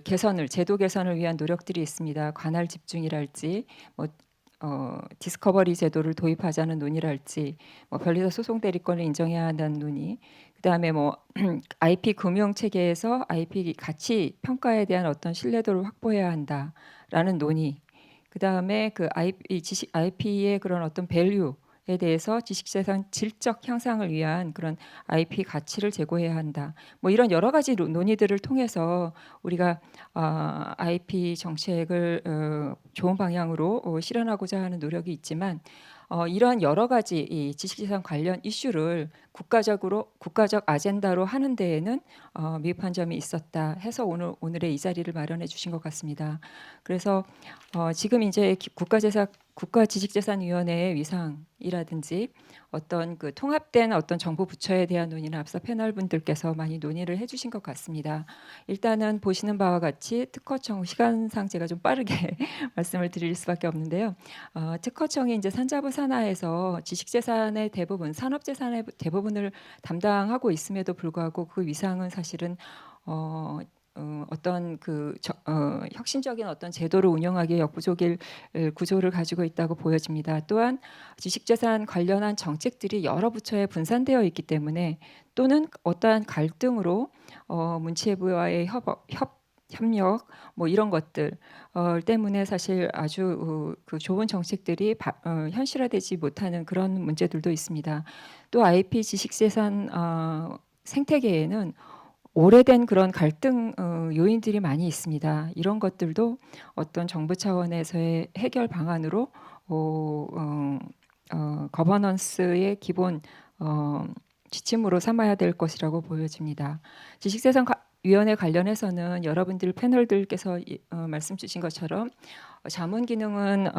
개선을 제도 개선을 위한 노력들이 있습니다. 관할 집중이랄지 뭐 디스커버리 제도를 도입하자는 논의랄지 뭐 변리사 소송 대리권을 인정해야 한다는 논의 그다음에 뭐 IP 금융 체계에서 IP 가치 평가에 대한 어떤 신뢰도를 확보해야 한다라는 논의 그다음에 그 IP의 그런 어떤 밸류에 대해서 지식재산 질적 향상을 위한 그런 IP 가치를 제고해야 한다. 뭐 이런 여러 가지 논의들을 통해서 우리가 IP 정책을 좋은 방향으로 실현하고자 하는 노력이 있지만 이러한 여러 가지 이 지식재산 관련 이슈를 국가적 아젠다로 하는 데에는 미흡한 점이 있었다 해서 오늘의 이 자리를 마련해 주신 것 같습니다. 그래서 지금 이제 국가지식재산위원회의 위상이라든지 어떤 그 통합된 어떤 정부 부처에 대한 논의는 앞서 패널 분들께서 많이 논의를 해주신 것 같습니다. 일단은 보시는 바와 같이 특허청 시간상 제가 좀 빠르게 말씀을 드릴 수밖에 없는데요. 특허청이 이제 산자부 산하에서 지식재산의 대부분, 산업재산의 대부분을 담당하고 있음에도 불구하고 그 위상은 사실은 어떤 혁신적인 어떤 제도를 운영하기에 역부족일 구조를 가지고 있다고 보여집니다. 또한 지식재산 관련한 정책들이 여러 부처에 분산되어 있기 때문에 또는 어떠한 갈등으로 문체부와의 협력 뭐 이런 것들 때문에 사실 아주 그 좋은 정책들이 현실화되지 못하는 그런 문제들도 있습니다. 또 IP 지식재산 생태계에는 오래된 그런 갈등 요인들이 많이 있습니다. 이런 것들도 어떤 정부 차원에서의 해결 방안으로 거버넌스의 기본 지침으로 삼아야 될 것이라고 보여집니다. 지식재산위원회 관련해서는 여러분들 패널들께서 말씀 주신 것처럼 자문 기능은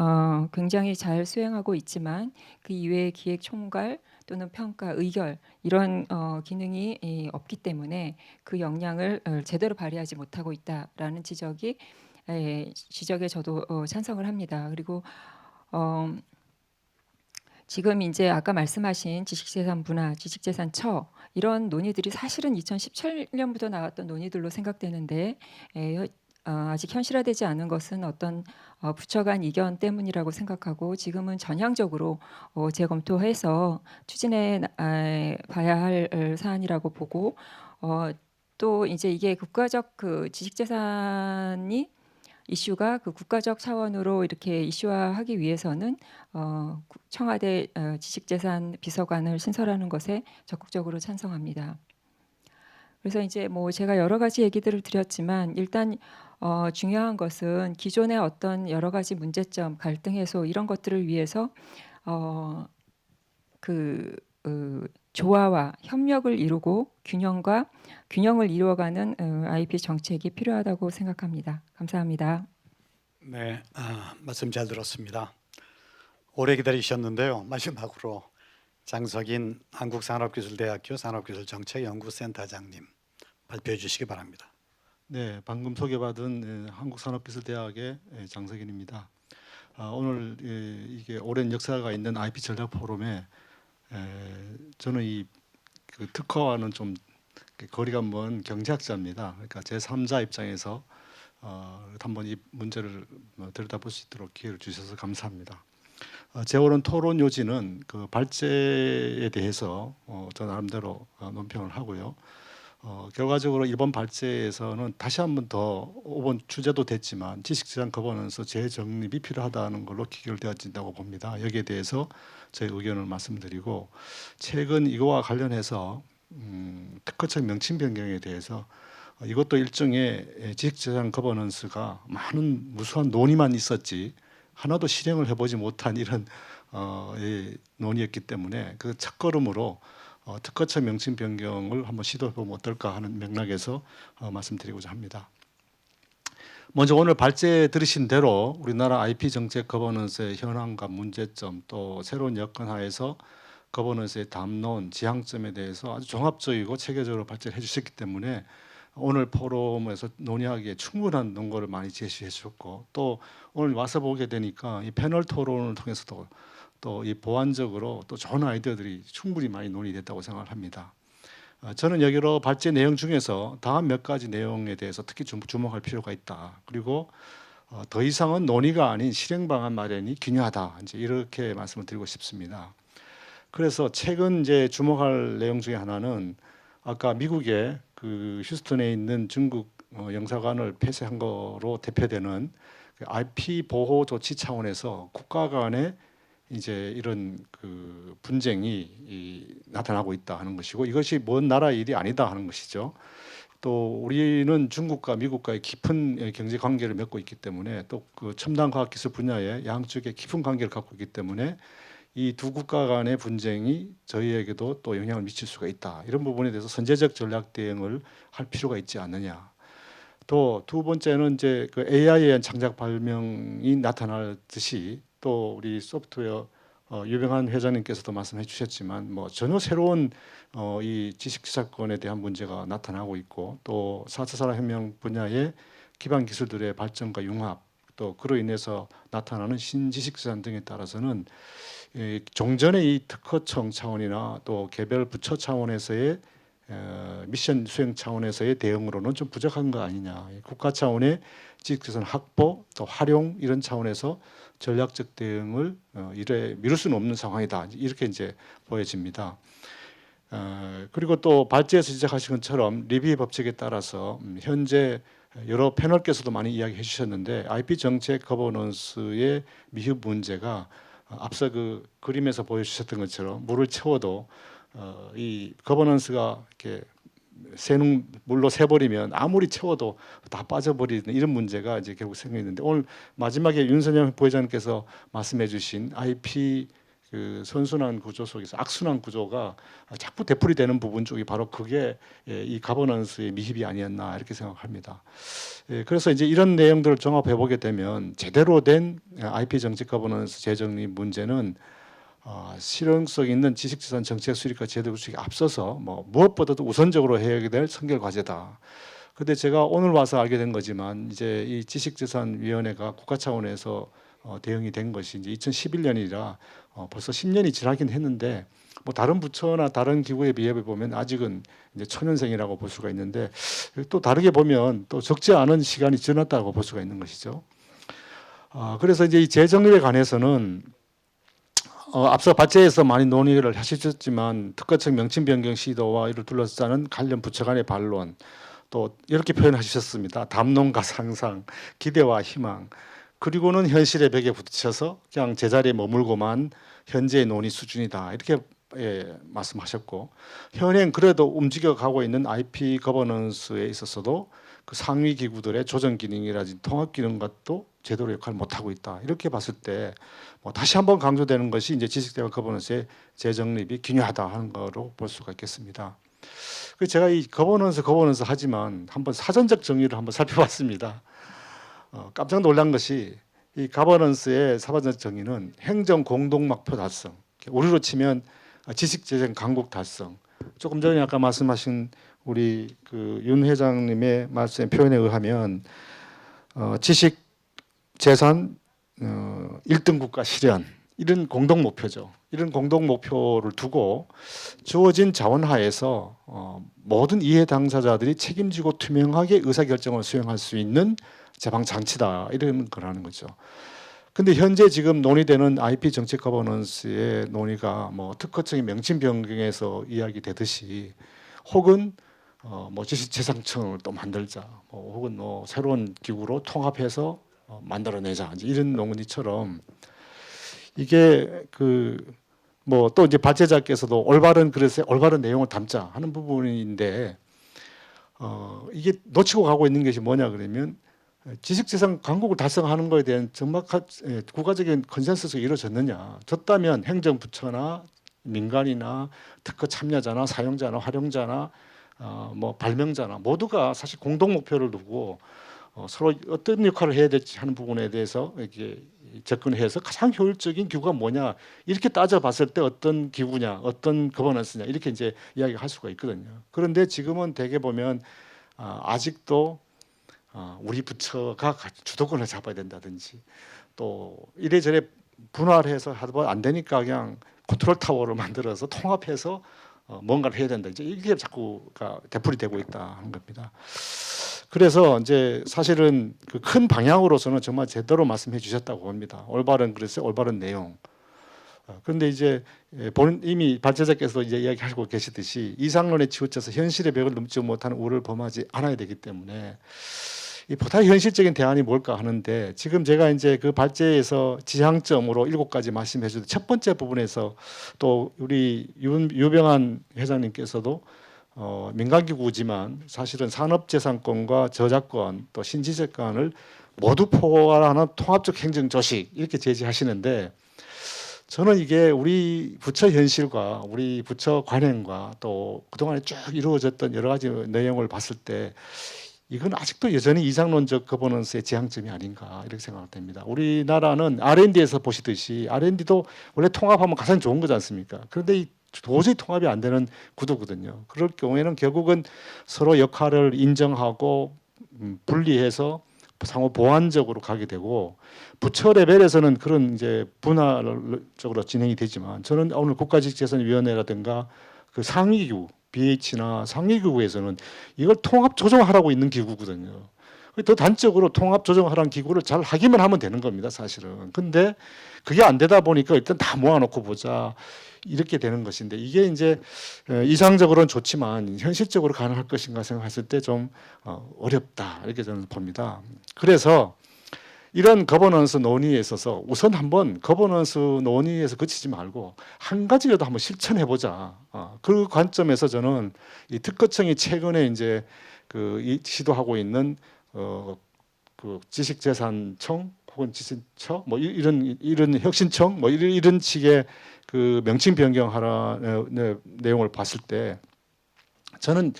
굉장히 잘 수행하고 있지만 그 이외의 기획 총괄 또는 평가, 의결 이런 기능이 없기 때문에 그 역량을 제대로 발휘하지 못하고 있다라는 지적에 저도 찬성을 합니다. 그리고 지금 이제 아까 말씀하신 지식재산 분화, 지식재산처 이런 논의들이 사실은 2017년부터 나왔던 논의들로 생각되는데 아직 현실화되지 않은 것은 어떤 부처 간 이견 때문이라고 생각하고 지금은 전향적으로 재검토해서 추진해 봐야 할 사안이라고 보고 또 이제 이게 국가적 그 지식재산이 이슈가 그 국가적 차원으로 이렇게 이슈화하기 위해서는 청와대 지식재산 비서관을 신설하는 것에 적극적으로 찬성합니다. 그래서 이제 뭐 제가 여러 가지 얘기들을 드렸지만 일단 중요한 것은 기존의 어떤 여러 가지 문제점, 갈등 해소 이런 것들을 위해서 조화와 협력을 이루고 균형을 이루어가는 IP 정책이 필요하다고 생각합니다. 감사합니다. 네, 말씀 잘 들었습니다. 오래 기다리셨는데요. 마지막으로 장석인 한국산업기술대학교 산업기술정책연구센터장님 발표해 주시기 바랍니다. 네, 방금 소개받은 한국산업기술대학의 장석인입니다. 오늘 이게 오랜 역사가 있는 IP 전략 포럼에 저는 그 특허와는 좀 거리가 먼 경제학자입니다. 그러니까 제3자 입장에서 한번 이 문제를 들여다볼 수 있도록 기회를 주셔서 감사합니다. 제 오늘 토론 요지는 그 발제에 대해서 저 나름대로 논평을 하고요. 결과적으로 이번 발제에서는 다시 한번 더 이번 주제도 됐지만 지식재산 거버넌스 재정립이 필요하다는 걸로 기결되어진다고 봅니다. 여기에 대해서 제 의견을 말씀드리고 최근 이거와 관련해서 특허청 명칭 변경에 대해서 이것도 일종의 지식재산 거버넌스가 많은 무수한 논의만 있었지 하나도 실행을 해보지 못한 이런 논의였기 때문에 그 첫걸음으로 특허청 명칭 변경을 한번 시도해보면 어떨까 하는 맥락에서 말씀드리고자 합니다. 먼저 오늘 발제 들으신 대로 우리나라 IP 정책 거버넌스의 현황과 문제점 또 새로운 여건하에서 거버넌스의 담론, 지향점에 대해서 아주 종합적이고 체계적으로 발제를 해주셨기 때문에 오늘 포럼에서 논의하기에 충분한 논거를 많이 제시해 주셨고 또 오늘 와서 보게 되니까 이 패널 토론을 통해서도 또 이 보완적으로 또 좋은 아이디어들이 충분히 많이 논의됐다고 생각을 합니다. 저는 여기로 발제 내용 중에서 다음 몇 가지 내용에 대해서 특히 주목할 필요가 있다. 그리고 더 이상은 논의가 아닌 실행 방안 마련이 기묘하다. 이제 이렇게 말씀을 드리고 싶습니다. 그래서 최근 이제 주목할 내용 중에 하나는 아까 미국의 그 휴스턴에 있는 중국 영사관을 폐쇄한 거로 대표되는 IP 보호 조치 차원에서 국가 간의 이제 이런 그 분쟁이 나타나고 있다 하는 것이고 이것이 먼 나라 일이 아니다 하는 것이죠. 또 우리는 중국과 미국과의 깊은 경제 관계를 맺고 있기 때문에 또 그 첨단 과학 기술 분야에 양쪽에 깊은 관계를 갖고 있기 때문에 이 두 국가 간의 분쟁이 저희에게도 또 영향을 미칠 수가 있다. 이런 부분에 대해서 선제적 전략 대응을 할 필요가 있지 않느냐. 또 두 번째는 이제 그 AI에 의한 창작 발명이 나타나듯이 또 우리 소프트웨어 유병한 회장님께서도 말씀해 주셨지만 뭐 전혀 새로운 이 지식재산권에 대한 문제가 나타나고 있고 또 4차 산업혁명 분야의 기반 기술들의 발전과 융합 또 그로 인해서 나타나는 신지식재산 등에 따라서는 종전의 이 특허청 차원이나 또 개별 부처 차원에서의 미션 수행 차원에서의 대응으로는 좀 부족한 거 아니냐. 국가 차원의 지식재산 확보 또 활용 이런 차원에서 전략적 대응을 이래 미룰 수는 없는 상황이다. 이렇게 이제 보여집니다. 그리고 또 발제에서 지적하신 것처럼 리비 법칙에 따라서 현재 여러 패널께서도 많이 이야기해 주셨는데 IP 정책 거버넌스의 미흡 문제가 앞서 그 그림에서 보여주셨던 것처럼 물을 채워도 이 거버넌스가 이렇게 새는 물로 새버리면 아무리 채워도 다 빠져버리는 이런 문제가 이제 결국 생기는데, 오늘 마지막에 윤선영 부회장님께서 말씀해주신 IP 그 선순환 구조 속에서 악순환 구조가 자꾸 되풀이되는 부분 쪽이 바로 그게 이 가버넌스의 미흡이 아니었나 이렇게 생각합니다. 그래서 이제 이런 내용들을 종합해 보게 되면 제대로 된 IP 정책 가버넌스 재정립 문제는 실용성 있는 지식재산 정책 수립과 제도 구축에 앞서서 무엇보다도 우선적으로 해야 될 선결 과제다. 근데 제가 오늘 와서 알게 된 거지만 이제 이 지식재산위원회가 국가 차원에서 대응이 된 것이 이제 2011년이라 벌써 10년이 지나긴 했는데, 뭐 다른 부처나 다른 기구에 비해 보면 아직은 이제 초년생이라고 볼 수가 있는데, 또 다르게 보면 또 적지 않은 시간이 지났다고 볼 수가 있는 것이죠. 그래서 이제 이 재정립에 관해서는 앞서 발제에서 많이 논의를 하셨지만 특허청 명칭 변경 시도와 이를 둘러싸는 관련 부처 간의 반론, 또 이렇게 표현하셨습니다. 담론과 상상, 기대와 희망, 그리고는 현실의 벽에 부딪혀서 그냥 제자리에 머물고만 현재의 논의 수준이다, 이렇게 말씀하셨고, 현행 그래도 움직여가고 있는 IP 거버넌스에 있어서도 그 상위 기구들의 조정 기능이라든지 통합 기능 것도 제대로 역할을 못하고 있다, 이렇게 봤을 때 다시 한번 강조되는 것이 이제 지식재산 거버넌스의 재정립이 기묘하다 하는 거로 볼 수가 있겠습니다. 그래서 제가 이 거버넌스 하지만 한번 사전적 정의를 한번 살펴봤습니다. 깜짝 놀란 것이 이 가버넌스의 사전적 정의는 행정 공동 목표 달성, 우리로 치면 지식재정 강국 달성. 조금 전에 아까 말씀하신 우리 그 윤 회장님의 말씀 표현에 의하면 지식재산 1등 국가 실현, 이런 공동 목표죠. 이런 공동 목표를 두고 주어진 자원하에서 모든 이해 당사자들이 책임지고 투명하게 의사결정을 수행할 수 있는 제방 장치다, 이런 거라는 거죠. 근데 현재 지금 논의되는 IP 정책 거버넌스의 논의가 특허청의 명칭 변경에서 이야기되듯이, 혹은 지식재산청을 또 만들자, 혹은 새로운 기구로 통합해서 만들어내자, 이런 논의처럼, 이게 또 이제 발제자께서도 올바른 그릇에 올바른 내용을 담자 하는 부분인데, 이게 놓치고 가고 있는 것이 뭐냐 그러면, 지식재산 강국을 달성하는 것에 대한 정확한 국가적인 컨센서스가 이루어졌느냐. 졌다면 행정부처나 민간이나 특허 참여자나 사용자나 활용자나 발명자나 모두가 사실 공동 목표를 두고 서로 어떤 역할을 해야 될지 하는 부분에 대해서 이렇게 접근해서 가장 효율적인 기구가 뭐냐, 이렇게 따져봤을 때 어떤 기구냐, 어떤 거버넌스냐, 이렇게 이제 이야기할 수가 있거든요. 그런데 지금은 대개 보면 아직도 우리 부처가 주도권을 잡아야 된다든지, 또 이래저래 분할을 해서 하도 안 되니까 그냥 컨트롤 타워를 만들어서 통합해서 뭔가를 해야 된다, 이제 이게 자꾸가 되풀이되고 있다 하는 겁니다. 그래서 이제 사실은 그 큰 방향으로서는 정말 제대로 말씀해 주셨다고 봅니다. 올바른 그릇에 올바른 내용. 그런데 이제 이미 발제자께서 이제 이야기하고 계시듯이 이상론에 치우쳐서 현실의 벽을 넘지 못하는 우를 범하지 않아야 되기 때문에 이 보다 현실적인 대안이 뭘까 하는데, 지금 제가 이제 그 발제에서 지향점으로 7가지 말씀해 주신 첫 번째 부분에서, 또 우리 유병한 회장님께서도 민간기구지만 사실은 산업재산권과 저작권 또 신지재권을 모두 포괄하는 통합적 행정조식, 이렇게 제시하시는데, 저는 이게 우리 부처 현실과 우리 부처 관행과 또 그동안에 쭉 이루어졌던 여러 가지 내용을 봤을 때, 이건 아직도 여전히 이상론적 거버넌스의 지향점이 아닌가, 이렇게 생각됩니다. 우리나라는 R&D에서 보시듯이 R&D도 원래 통합하면 가장 좋은 거지 않습니까? 그런데 도저히 통합이 안 되는 구도거든요. 그럴 경우에는 결국은 서로 역할을 인정하고 분리해서 상호 보완적으로 가게 되고, 부처 레벨에서는 그런 이제 분할적으로 진행이 되지만, 저는 오늘 국가지식재산위원회라든가 그 상위기구 BH나 상위기구에서는 이걸 통합 조정하라고 있는 기구거든요. 더 단적으로 통합 조정하라는 기구를 잘 하기만 하면 되는 겁니다, 사실은. 근데 그게 안 되다 보니까 일단 다 모아놓고 보자, 이렇게 되는 것인데, 이게 이제 이상적으로는 좋지만 현실적으로 가능할 것인가 생각했을 때 좀 어렵다, 이렇게 저는 봅니다. 그래서 이런 거버넌스 논의에 있어서 우선 한번 거버넌스 논의에서 그치지 말고 한 가지라도 한번 실천해 보자. 그 관점에서 저는 이 특허청이 최근에 이제 시도하고 있는 그 지식재산청 혹은 지신처 뭐 이런 혁신청 뭐 이런 식의 그 명칭 변경하라는 내용을 봤을 때 저는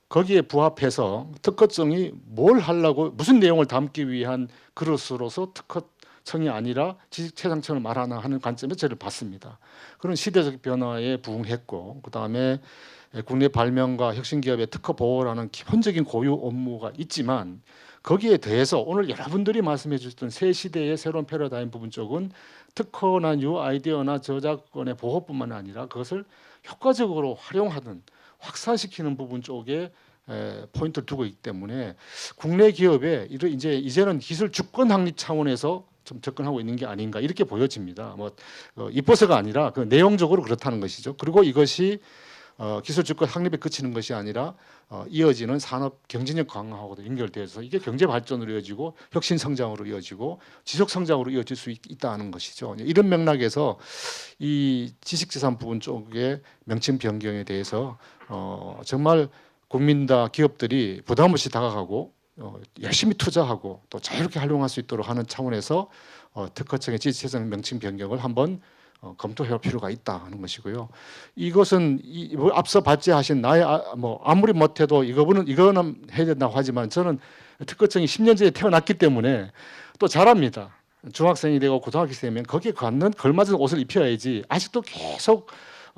거기에 부합해서 특허청이 뭘 하려고 무슨 내용을 담기 위한 그릇으로서 특허청이 아니라 지식재산청을 말하나 하는 관점에서 저를 봤습니다. 그런 시대적 변화에 부응했고 그다음에 국내 발명과 혁신기업의 특허 보호라는 기본적인 고유 업무가 있지만 거기에 대해서 오늘 여러분들이 말씀해 주셨던 새 시대의 새로운 패러다임 부분 쪽은 특허나 뉴 아이디어나 저작권의 보호뿐만 아니라 그것을 효과적으로 활용하는 확산시키는 부분 쪽에 포인트를 두고 있기 때문에 국내 기업에 이제는 기술 주권 확립 차원에서 좀 접근하고 있는 게 아닌가 이렇게 보여집니다. 이뻐서가 아니라 그 내용적으로 그렇다는 것이죠. 그리고 이것이 기술 주권 확립에 그치는 것이 아니라 이어지는 산업 경쟁력 강화하고도 연결돼서 이게 경제 발전으로 이어지고 혁신 성장으로 이어지고 지속 성장으로 이어질 수 있다는 것이죠. 이런 맥락에서 이 지식재산 부분 쪽의 명칭 변경에 대해서 정말 국민과 기업들이 부담 없이 다가가고 열심히 투자하고 또 자유롭게 활용할 수 있도록 하는 차원에서 특허청의 지식재산 명칭 변경을 한번 검토해볼 필요가 있다는 것이고요. 이것은 앞서 발제하신 나의 아무리 못해도 이거는 해야 된다고 하지만 저는 특허청이 10년 전에 태어났기 때문에 또 잘합니다. 중학생이 되고 고등학생이 되면 거기에 걸맞은 옷을 입혀야지 아직도 계속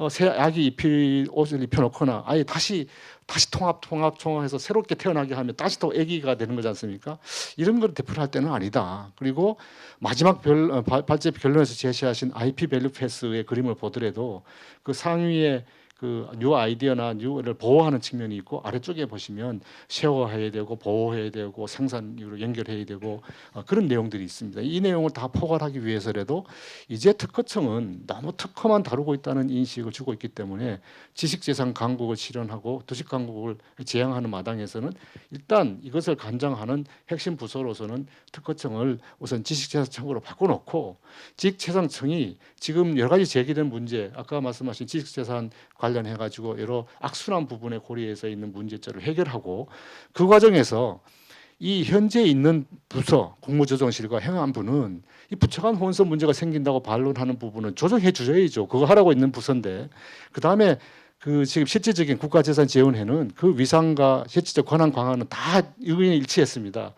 새 아기 옷을 입혀놓거나 아예 다시 통합해서 새롭게 태어나게 하면 다시 또 아기가 되는 거지 않습니까? 이런 걸 대표를 할 때는 아니다. 그리고 마지막 발제 결론에서 제시하신 IP 밸류 패스의 그림을 보더라도 그 상위에 그 뉴 아이디어나 뉴를 보호하는 측면이 있고 아래쪽에 보시면 쉐어해야 되고 보호해야 되고 생산으로 연결해야 되고 그런 내용들이 있습니다. 이 내용을 다 포괄하기 위해서라도 이제 특허청은 너무 특허만 다루고 있다는 인식을 주고 있기 때문에 지식재산 강국을 실현하고 도시 강국을 지향하는 마당에서는 일단 이것을 관장하는 핵심 부서로서는 특허청을 우선 지식재산청으로 바꿔놓고 지식재산청이 지금 여러 가지 제기된 문제 아까 말씀하신 지식재산 관련해 가지고 여러 악순환 부분에 고리해서 있는 문제점을 해결하고 그 과정에서 이 현재 있는 부서 국무조정실과 행안부는 이 부처 간 혼선 문제가 생긴다고 반론하는 부분은 조정해 주셔야죠. 그거 하라고 있는 부서인데 그 다음에 그 지금 실질적인 국가재산 재원회는 그 위상과 실질적 권한 강화는 다 의견이 일치했습니다.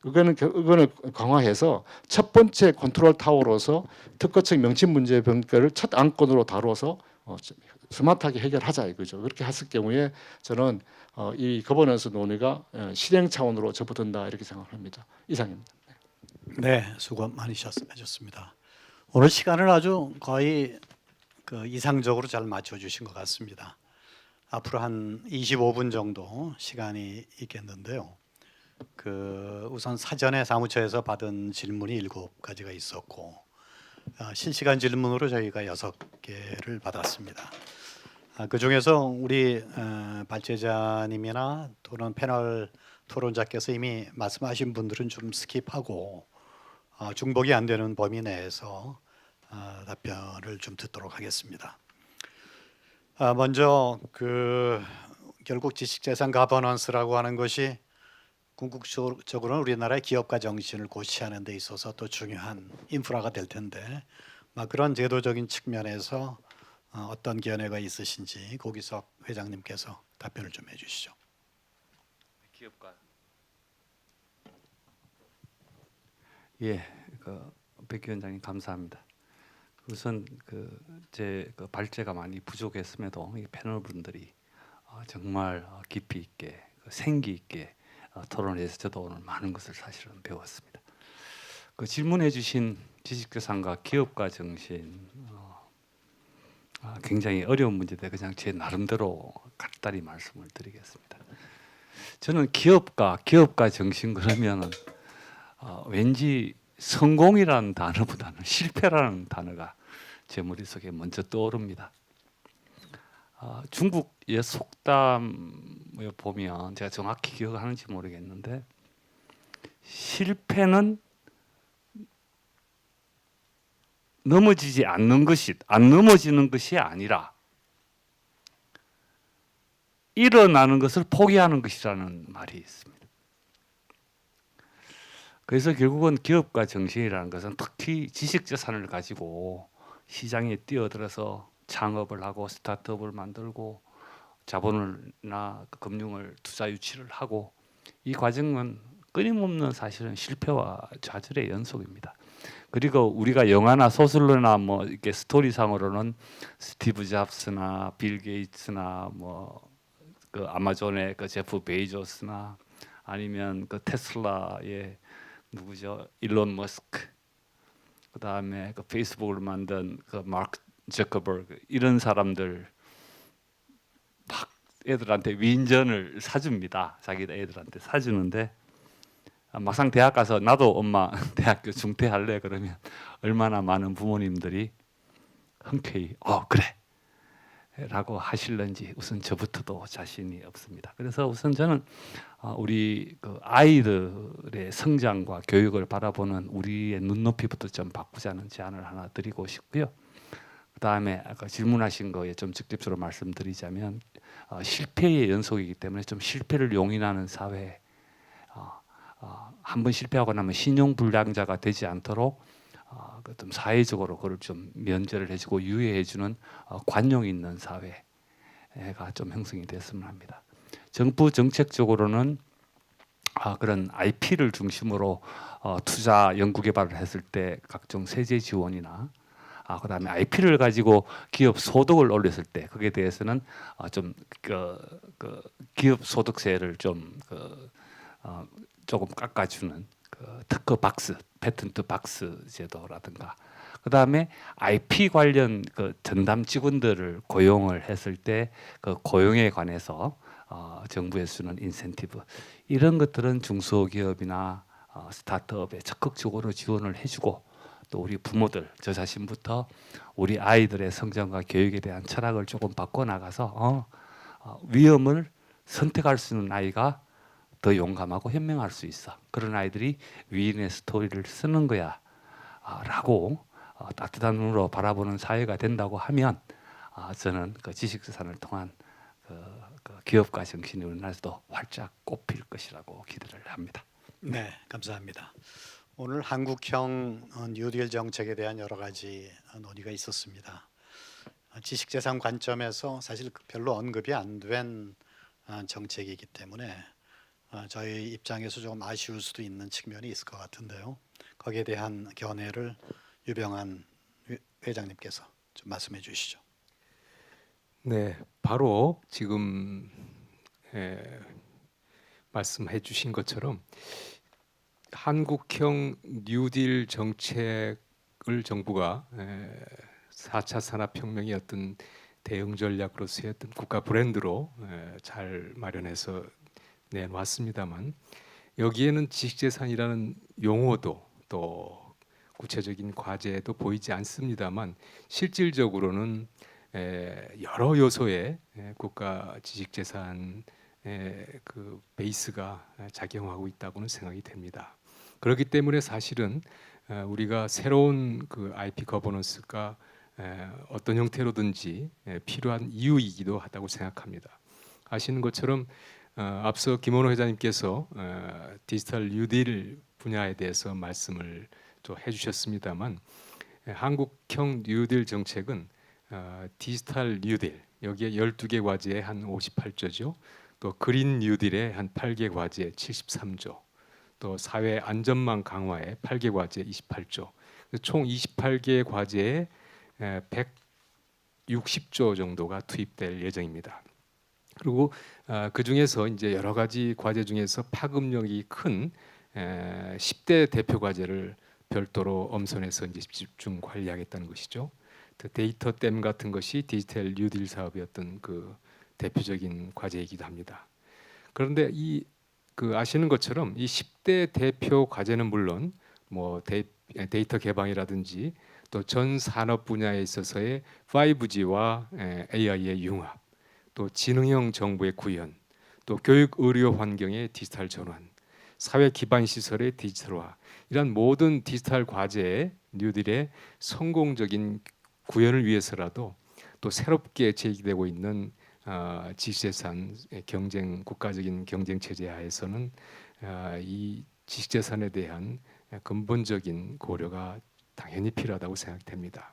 의견을 강화해서 첫 번째 컨트롤 타워로서 특허청 명칭 문제 변경을 첫 안건으로 다뤄서 스마트하게 해결하자 이거죠. 그렇게 했을 경우에 저는 이 거버넌스 논의가 실행 차원으로 접어든다 이렇게 생각합니다. 이상입니다. 네, 수고 많으셨습니다. 오늘 시간을 아주 거의 이상적으로 잘 맞춰주신 것 같습니다. 앞으로 한 25분 정도 시간이 있겠는데요. 우선 사전에 사무처에서 받은 질문이 7가지가 있었고 실시간 질문으로 저희가 6개를 받았습니다. 그 중에서 우리 발제자님이나 또는 패널 토론자께서 이미 말씀하신 분들은 좀 스킵하고 중복이 안 되는 범위 내에서 답변을 좀 듣도록 하겠습니다. 먼저 결국 지식재산 가버넌스라고 하는 것이 궁극적으로는 우리나라의 기업가 정신을 고취하는 데 있어서 또 중요한 인프라가 될 텐데 그런 제도적인 측면에서 어떤 견해가 있으신지 고기석 회장님께서 답변을 좀 해주시죠. 기업가. 예, 백 위원장님 감사합니다. 우선 제 발제가 많이 부족했음에도 이 패널 분들이 정말 깊이 있게 생기 있게 토론해서 저도 오늘 많은 것을 사실은 배웠습니다. 질문해주신 지식재산과 기업가 정신 굉장히 어려운 문제인데 그냥 제 나름대로 간단히 말씀을 드리겠습니다. 저는 기업가 정신 그러면은 왠지 성공이라는 단어보다는 실패라는 단어가 제 머릿속에 먼저 떠오릅니다. 중국의 속담을 보면 제가 정확히 기억하는지 모르겠는데 실패는 넘어지지 않는 것이 안 넘어지는 것이 아니라 일어나는 것을 포기하는 것이라는 말이 있습니다. 그래서 결국은 기업가 정신이라는 것은 특히 지식재산을 가지고 시장에 뛰어들어서 창업을 하고 스타트업을 만들고 자본을나 금융을 투자 유치를 하고 이 과정은 끊임없는 사실은 실패와 좌절의 연속입니다. 그리고 우리가 영화나 소설로나 뭐 이렇게 스토리상으로는 스티브 잡스나 빌 게이츠나 뭐 그 아마존의 그 제프 베이조스나 아니면 그 테슬라의 누구죠? 일론 머스크, 그다음에 그 페이스북을 만든 그 마크 저커버그 이런 사람들 막 애들한테 위인전을 사줍니다. 자기 애들한테 사주는데 막상 대학 가서 나도 엄마 대학교 중퇴할래 그러면 얼마나 많은 부모님들이 흔쾌히 그래 라고 하실런지 우선 저부터도 자신이 없습니다. 그래서 우선 저는 우리 그 아이들의 성장과 교육을 바라보는 우리의 눈높이부터 좀 바꾸자는 제안을 하나 드리고 싶고요. 그다음에 아까 질문하신 거에 좀 직접적으로 말씀드리자면 실패의 연속이기 때문에 좀 실패를 용인하는 사회, 한 번 실패하고 나면 신용불량자가 되지 않도록 좀 사회적으로 그걸 좀 면제를 해주고 유예해주는 관용 있는 사회가 좀 형성이 됐으면 합니다. 정부 정책적으로는 그런 IP를 중심으로 투자 연구개발을 했을 때 각종 세제 지원이나 그다음에 IP를 가지고 기업 소득을 올렸을 때 거기에 대해서는 좀 그 기업 소득세를 좀 조금 깎아주는 그 특허 박스, 패턴트 박스 제도라든가, 그다음에 IP 관련 그 전담 직원들을 고용을 했을 때 그 고용에 관해서 정부에서 주는 인센티브 이런 것들은 중소기업이나 스타트업에 적극적으로 지원을 해주고 또 우리 부모들 저 자신부터 우리 아이들의 성장과 교육에 대한 철학을 조금 바꿔 나가서 위험을 선택할 수 있는 아이가 더 용감하고 현명할 수 있어. 그런 아이들이 위인의 스토리를 쓰는 거야 라고 따뜻한 눈으로 바라보는 사회가 된다고 하면 저는 그 지식재산을 통한 그 기업가 정신이 우리나라에서도 활짝 꽃필 것이라고 기대를 합니다. 네, 감사합니다. 오늘 한국형 뉴딜 정책에 대한 여러 가지 논의가 있었습니다. 지식재산 관점에서 사실 별로 언급이 안 된 정책이기 때문에 저희 입장에서 조금 아쉬울 수도 있는 측면이 있을 것 같은데요. 거기에 대한 견해를 유병한 회장님께서 좀 말씀해 주시죠. 네, 바로 지금 말씀해 주신 것처럼 한국형 뉴딜 정책을 정부가 4차 산업혁명의 어떤 대응 전략으로서의 어떤 국가 브랜드로 잘 마련해서 내놓았습니다만 여기에는 지식재산이라는 용어도 또 구체적인 과제도 보이지 않습니다만 실질적으로는 여러 요소의 국가 지식재산의 그 베이스가 작용하고 있다고는 생각이 됩니다. 그렇기 때문에 사실은 우리가 새로운 그 IP 거버넌스가 어떤 형태로든지 필요한 이유이기도 하다고 생각합니다. 아시는 것처럼 앞서 김원호 회장님께서 디지털 뉴딜 분야에 대해서 말씀을 좀 해주셨습니다만 한국형 뉴딜 정책은 디지털 뉴딜 여기에 12개 과제에 한 58조죠. 또 그린 뉴딜에 한 8개 과제에 73조. 또 사회 안전망 강화에 8개 과제에 28조. 총 28개 과제에 160조 정도가 투입될 예정입니다. 그리고 그 중에서 이제 여러 가지 과제 중에서 파급력이 큰 10대 대표 과제를 별도로 엄선해서 이제 집중 관리하겠다는 것이죠. 데이터 댐 같은 것이 디지털 뉴딜 사업의 어떤 그 대표적인 과제이기도 합니다. 그런데 그 아시는 것처럼 이 10대 대표 과제는 물론 뭐 데이터 개방이라든지 또 전 산업 분야에 있어서의 5G와 AI의 융합, 또 지능형 정보의 구현, 또 교육 의료 환경의 디지털 전환, 사회 기반 시설의 디지털화, 이런 모든 디지털 과제의 뉴딜의 성공적인 구현을 위해서라도 또 새롭게 제기되고 있는 지식재산 경쟁, 국가적인 경쟁 체제 하에서는 이 지식재산에 대한 근본적인 고려가 당연히 필요하다고 생각됩니다.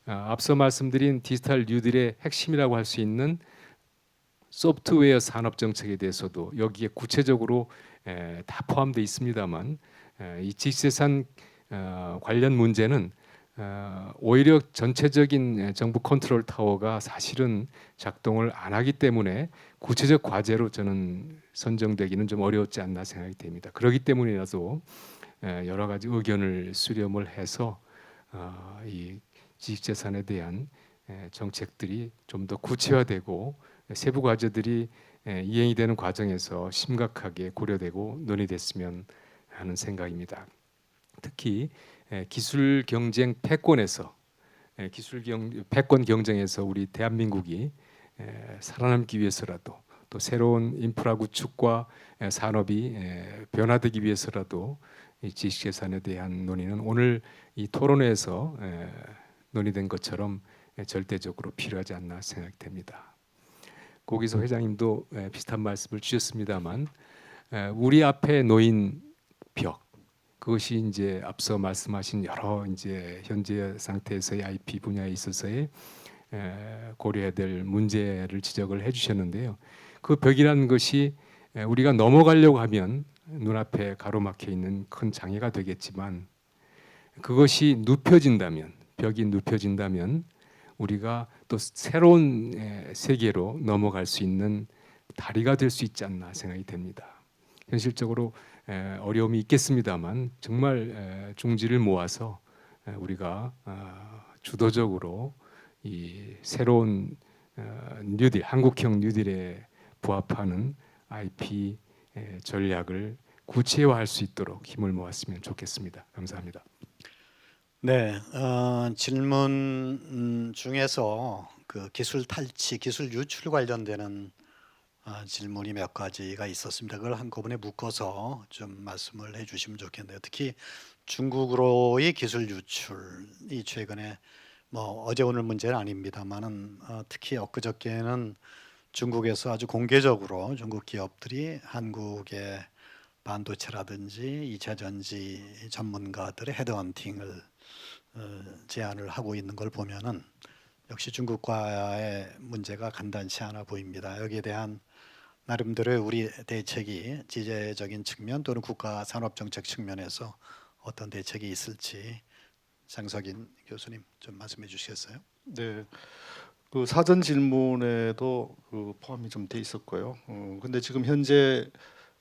앞서 말씀드린 디지털 뉴딜의 핵심이라고 할 수 있는 소프트웨어 산업 정책에 대해서도 여기에 구체적으로 다 포함되어 있습니다만, 이 지식재산 관련 문제는 오히려 전체적인 정부 컨트롤 타워가 사실은 작동을 안 하기 때문에 구체적 과제로 저는 선정되기는 좀 어려웠지 않나 생각이 됩니다. 그렇기 때문이라도 여러 가지 의견을 수렴을 해서 이 지식재산에 대한 정책들이 좀 더 구체화되고 세부 과제들이 이행이 되는 과정에서 심각하게 고려되고 논의됐으면 하는 생각입니다. 특히 기술 경쟁 패권에서 패권 경쟁에서 우리 대한민국이 살아남기 위해서라도, 또 새로운 인프라 구축과 산업이 변화되기 위해서라도 이 지식재산에 대한 논의는 오늘 이 토론회에서 논의된 것처럼 절대적으로 필요하지 않나 생각됩니다. 고기소 회장님도 비슷한 말씀을 주셨습니다만, 우리 앞에 놓인 벽, 그것이 이제 앞서 말씀하신 여러 이제 현재 상태에서의 IP 분야에 있어서의 고려해야 될 문제를 지적을 해주셨는데요. 그 벽이라는 것이 우리가 넘어가려고 하면 눈앞에 가로막혀 있는 큰 장애가 되겠지만, 그것이 눕혀진다면, 벽이 눕혀진다면 우리가 또 새로운 세계로 넘어갈 수 있는 다리가 될 수 있지 않나 생각이 됩니다. 현실적으로 어려움이 있겠습니다만 정말 중지를 모아서 우리가 주도적으로 이 새로운 뉴딜, 한국형 뉴딜에 부합하는 IP 전략을 구체화할 수 있도록 힘을 모았으면 좋겠습니다. 감사합니다. 네, 질문 중에서 그 기술 탈취, 기술 유출 관련되는 질문이 몇 가지가 있었습니다. 그걸 한꺼번에 묶어서 좀 말씀을 해주시면 좋겠네요. 특히 중국으로의 기술 유출이 최근에 뭐 어제 오늘 문제는 아닙니다만은 특히 엊그저께는 중국에서 아주 공개적으로 중국 기업들이 한국의 반도체라든지 2차 전지 전문가들의 헤드헌팅을 제안을 하고 있는 걸 보면은 역시 중국과의 문제가 간단치 않아 보입니다. 여기에 대한 나름대로의 우리 대책이 지제적인 측면 또는 국가 산업 정책 측면에서 어떤 대책이 있을지 장석인 교수님 좀 말씀해 주시겠어요? 네, 그 사전 질문에도 그 포함이 좀 돼 있었고요. 근데 지금 현재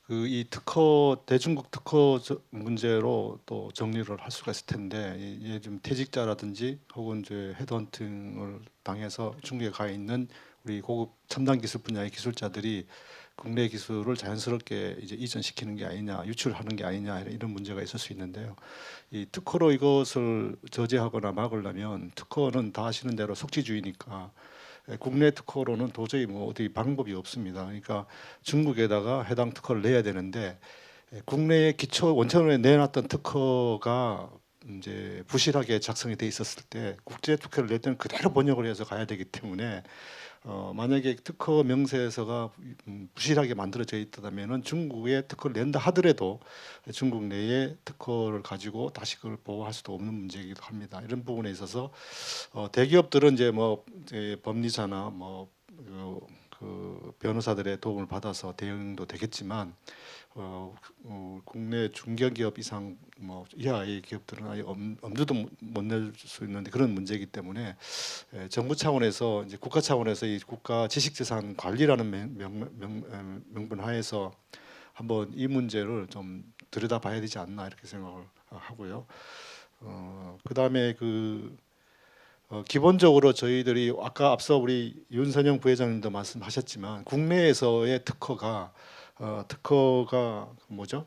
그 이 특허 대중국 특허 문제로 또 정리를 할 수가 있을 텐데, 이게 좀 퇴직자라든지 혹은 이제 헤드헌팅을 당해서 중국에 가 있는 우리 고급 첨단 기술 분야의 기술자들이 국내 기술을 자연스럽게 이제 이전시키는 게 아니냐, 유출하는 게 아니냐, 이런 문제가 있을 수 있는데요. 이 특허로 이것을 저지하거나 막으려면, 특허는 다 아시는 대로 속지주의니까 국내 특허로는 도저히 뭐 어디 방법이 없습니다. 그러니까 중국에다가 해당 특허를 내야 되는데, 국내에 기초 원천에 내놨던 특허가 이제 부실하게 작성이 돼 있었을 때 국제 특허를 낼 때는 그대로 번역을 해서 가야 되기 때문에 만약에 특허 명세서가 부실하게 만들어져 있다면은 중국에 특허를 낸다 하더라도 중국 내에 특허를 가지고 다시 그걸 보호할 수도 없는 문제이기도 합니다. 이런 부분에 있어서 대기업들은 이제 뭐 법리사나 뭐 그 변호사들의 도움을 받아서 대응도 되겠지만, 국내 중견기업 이상 뭐 이하의 기업들은 아예 엄두도 못 낼 수 있는 그런 문제이기 때문에 정부 차원에서 이제 국가 차원에서 이 국가 지식재산 관리라는 명분 하에서 한번 이 문제를 좀 들여다봐야 되지 않나 이렇게 생각을 하고요. 그다음에 기본적으로 저희들이 아까 앞서 우리 윤선영 부회장님도 말씀하셨지만, 국내에서의 특허가 뭐죠?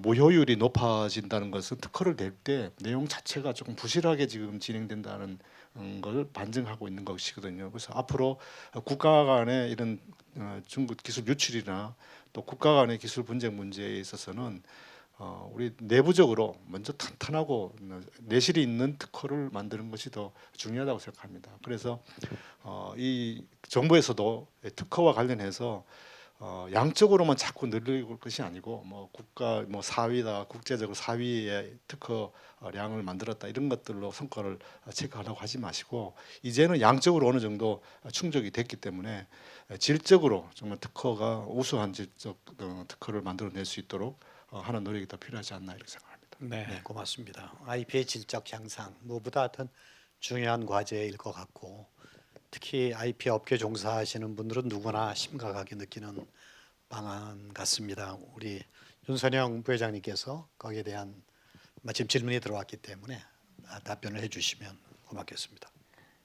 모효율이 높아진다는 것은 특허를 낼 때 내용 자체가 조금 부실하게 지금 진행된다는 걸 반증하고 있는 것이거든요. 그래서 앞으로 국가 간의 이런 중국 기술 유출이나 또 국가 간의 기술 분쟁 문제에 있어서는 우리 내부적으로 먼저 탄탄하고 내실이 있는 특허를 만드는 것이 더 중요하다고 생각합니다. 그래서 이 정부에서도 특허와 관련해서 양적으로만 자꾸 늘릴 것이 아니고 뭐 국가 뭐 4위다 국제적으로 4위의 특허량을 만들었다 이런 것들로 성과를 체크하려고 하지 마시고 이제는 양적으로 어느 정도 충족이 됐기 때문에 질적으로 정말 특허가 우수한 질적 특허를 만들어낼 수 있도록 하는 노력이 더 필요하지 않나 이렇게 생각합니다. 네, 고맙습니다. IP의 질적 향상 무엇보다 더 중요한 과제일 것 같고 특히 IP 업계 종사하시는 분들은 누구나 심각하게 느끼는 방안 같습니다. 우리 윤선영 부회장님께서 거기에 대한 마침 질문이 들어왔기 때문에 답변을 해주시면 고맙겠습니다.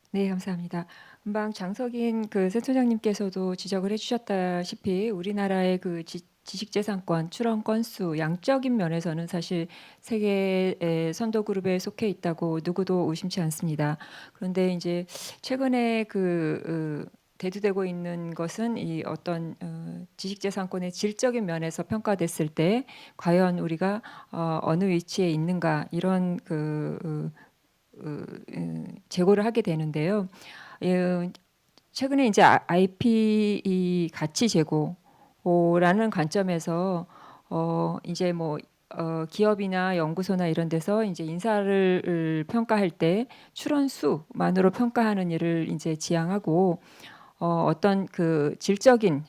네, 감사합니다. 금방 장석인 그 센터장님께서도 지적을 해주셨다시피 우리나라의 그 지식재산권 출원 건수 양적인 면에서는 사실 세계 선도 그룹에 속해 있다고 누구도 의심치 않습니다. 그런데 이제 최근에 대두되고 있는 것은 이 어떤 지식재산권의 질적인 면에서 평가됐을 때 과연 우리가 어느 위치에 있는가 이런 재고를 하게 되는데요. 최근에 이제 IP 이 가치 재고라는 관점에서 이제 뭐 기업이나 연구소나 이런 데서 이제 인사를 평가할 때 출원 수만으로 평가하는 일을 이제 지향하고 어떤 그 질적인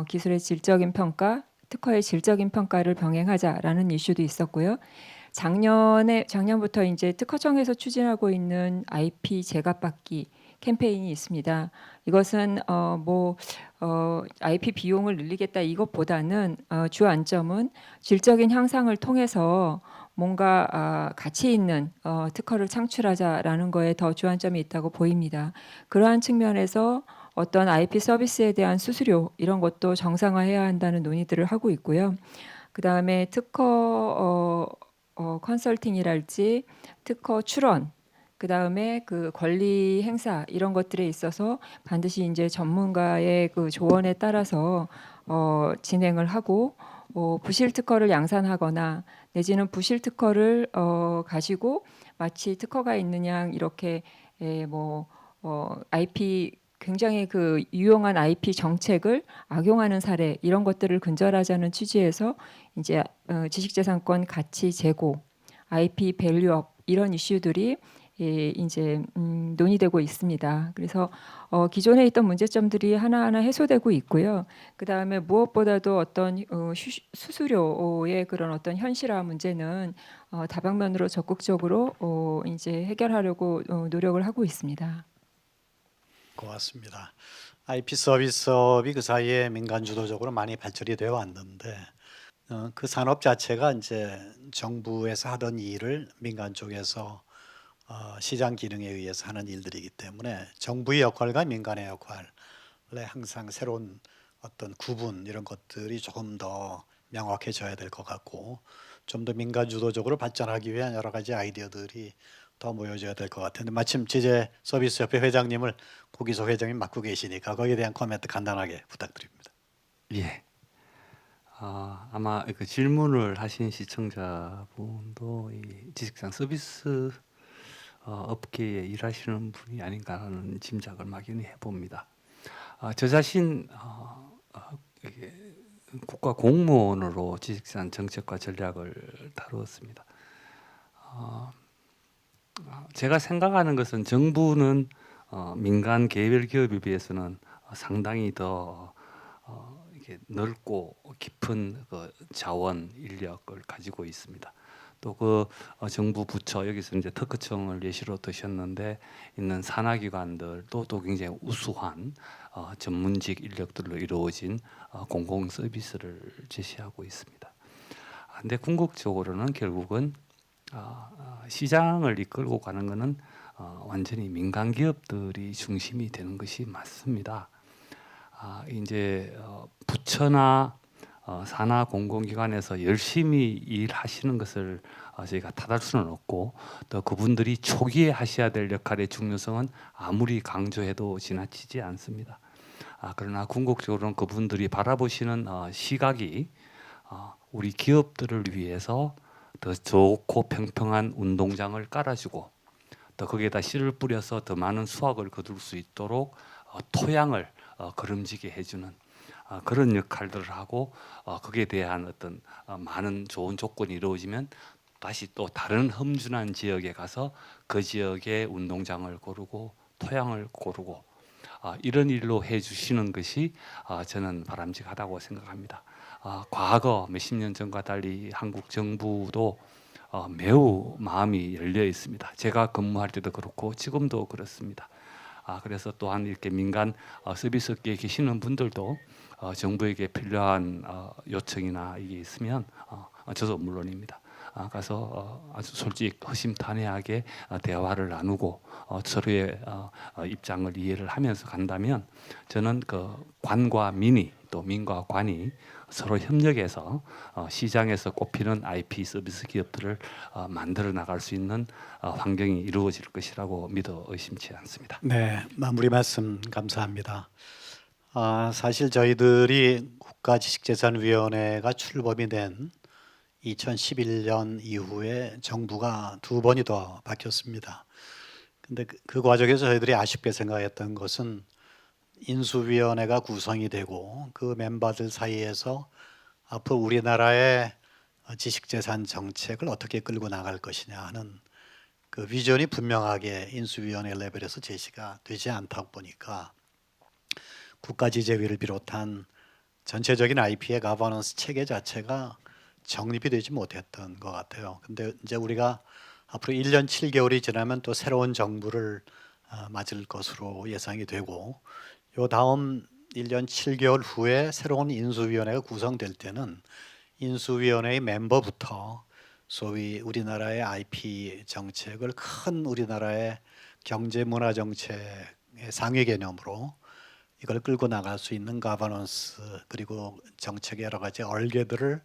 기술의 질적인 평가, 특허의 질적인 평가를 병행하자라는 이슈도 있었고요. 작년부터 이제 특허청에서 추진하고 있는 IP 제값받기 캠페인이 있습니다. 이것은 IP 비용을 늘리겠다 이것보다는 주 안점은 질적인 향상을 통해서 뭔가 가치 있는 특허를 창출하자라는 거에 더 주안점이 있다고 보입니다. 그러한 측면에서 어떤 IP 서비스에 대한 수수료 이런 것도 정상화해야 한다는 논의들을 하고 있고요. 그 다음에 특허 컨설팅이랄지 특허 출원, 그 다음에 그 권리 행사 이런 것들에 있어서 반드시 이제 전문가의 그 조언에 따라서 진행을 하고 부실 특허를 양산하거나 내지는 부실 특허를 가지고 마치 특허가 있는 양 이렇게 IP 굉장히 그 유용한 IP 정책을 악용하는 사례 이런 것들을 근절하자는 취지에서 이제 지식재산권 가치 제고, IP 밸류업 이런 이슈들이 이제 논의되고 있습니다. 그래서 기존에 있던 문제점들이 하나하나 해소되고 있고요. 그 다음에 무엇보다도 어떤 수수료의 그런 어떤 현실화 문제는 다방면으로 적극적으로 이제 해결하려고 노력을 하고 있습니다. 고맙습니다. IP 서비스업이 그 사이에 민간 주도적으로 많이 발전이 되어 왔는데 그 산업 자체가 이제 정부에서 하던 일을 민간 쪽에서 시장 기능에 의해서 하는 일들이기 때문에 정부의 역할과 민간의 역할에 항상 새로운 어떤 구분 이런 것들이 조금 더 명확해져야 될 것 같고 좀 더 민간 주도적으로 발전하기 위한 여러 가지 아이디어들이 더 모여져야 될 것 같은데 마침 지제 서비스협회 회장님을 고기소 회장님 맡고 계시니까 거기에 대한 코멘트 간단하게 부탁드립니다. 예. 아마 그 질문을 하신 시청자분도 이 지식산 서비스 업계에 일하시는 분이 아닌가라는 짐작을 막연히 해봅니다. 저 자신 국가 공무원으로 지식산 정책과 전략을 다루었습니다. 제가 생각하는 것은 정부는 민간 개별 기업에 비해서는 상당히 더 이렇게 넓고 깊은 그 자원 인력을 가지고 있습니다. 또 그 정부 부처 여기서 이제 특허청을 예시로 드셨는데 있는 산하기관들도 또 굉장히 우수한 전문직 인력들로 이루어진 공공 서비스를 제시하고 있습니다. 근데 궁극적으로는 결국은 시장을 이끌고 가는 것은 완전히 민간 기업들이 중심이 되는 것이 맞습니다. 이제 부처나 산하 공공기관에서 열심히 일하시는 것을 저희가 탓할 수는 없고, 또 그분들이 초기에 하셔야 될 역할의 중요성은 아무리 강조해도 지나치지 않습니다. 그러나 궁극적으로는 그분들이 바라보시는 시각이 우리 기업들을 위해서 더 좋고 평평한 운동장을 깔아주고, 또 거기에다 씨를 뿌려서 더 많은 수확을 거둘 수 있도록 토양을 거름지게 해주는 그런 역할들을 하고, 거기에 대한 어떤 많은 좋은 조건이 이루어지면 다시 또 다른 험준한 지역에 가서 그 지역의 운동장을 고르고 토양을 고르고 이런 일로 해주시는 것이 저는 바람직하다고 생각합니다. 과거 몇십 년 전과 달리 한국 정부도 매우 마음이 열려 있습니다. 제가 근무할 때도 그렇고 지금도 그렇습니다. 그래서 또한 이렇게 민간 서비스업계에 계시는 분들도 정부에게 필요한 요청이나 이게 있으면 저도 물론입니다. 가서 아주 솔직 허심탄회하게 대화를 나누고 서로의 입장을 이해를 하면서 간다면, 저는 그 관과 민이 또 민과 관이 서로 협력해서 시장에서 꼽히는 IP 서비스 기업들을 만들어 나갈 수 있는 환경이 이루어질 것이라고 믿어 의심치 않습니다. 네, 마무리 말씀 감사합니다. 사실 저희들이 국가지식재산위원회가 출범이 된 2011년 이후에 정부가 두 번이 더 바뀌었습니다. 근데 그 과정에서 저희들이 아쉽게 생각했던 것은 인수위원회가 구성이 되고 그 멤버들 사이에서 앞으로 우리나라의 지식재산 정책을 어떻게 끌고 나갈 것이냐 하는 그 비전이 분명하게 인수위원회 레벨에서 제시가 되지 않다 보니까 국가지재위를 비롯한 전체적인 IP의 가버넌스 체계 자체가 정립이 되지 못했던 것 같아요. 근데 이제 우리가 앞으로 1년 7개월이 지나면 또 새로운 정부를 맞을 것으로 예상이 되고, 요 다음 1년 7개월 후에 새로운 인수위원회가 구성될 때는 인수위원회의 멤버부터 소위 우리나라의 IP 정책을 큰 우리나라의 경제 문화 정책의 상위 개념으로 이걸 끌고 나갈 수 있는 가버넌스 그리고 정책의 여러 가지 얼개들을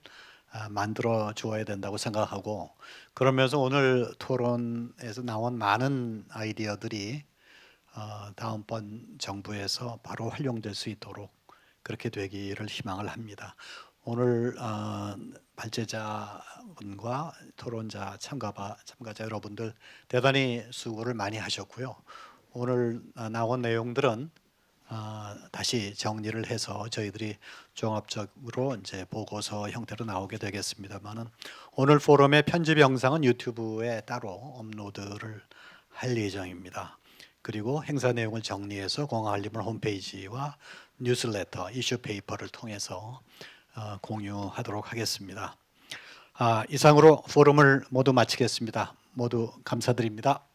만들어 주어야 된다고 생각하고, 그러면서 오늘 토론에서 나온 많은 아이디어들이 다음번 정부에서 바로 활용될 수 있도록 그렇게 되기를 희망을 합니다. 오늘 발제자분과 토론자 참가자 여러분들 대단히 수고를 많이 하셨고요. 오늘 나온 내용들은 다시 정리를 해서 저희들이 종합적으로 이제 보고서 형태로 나오게 되겠습니다만은, 오늘 포럼의 편집 영상은 유튜브에 따로 업로드를 할 예정입니다. 그리고 행사 내용을 정리해서 공항알림을 홈페이지와 뉴스레터, 이슈 페이퍼를 통해서 공유하도록 하겠습니다. 이상으로 포럼을 모두 마치겠습니다. 모두 감사드립니다.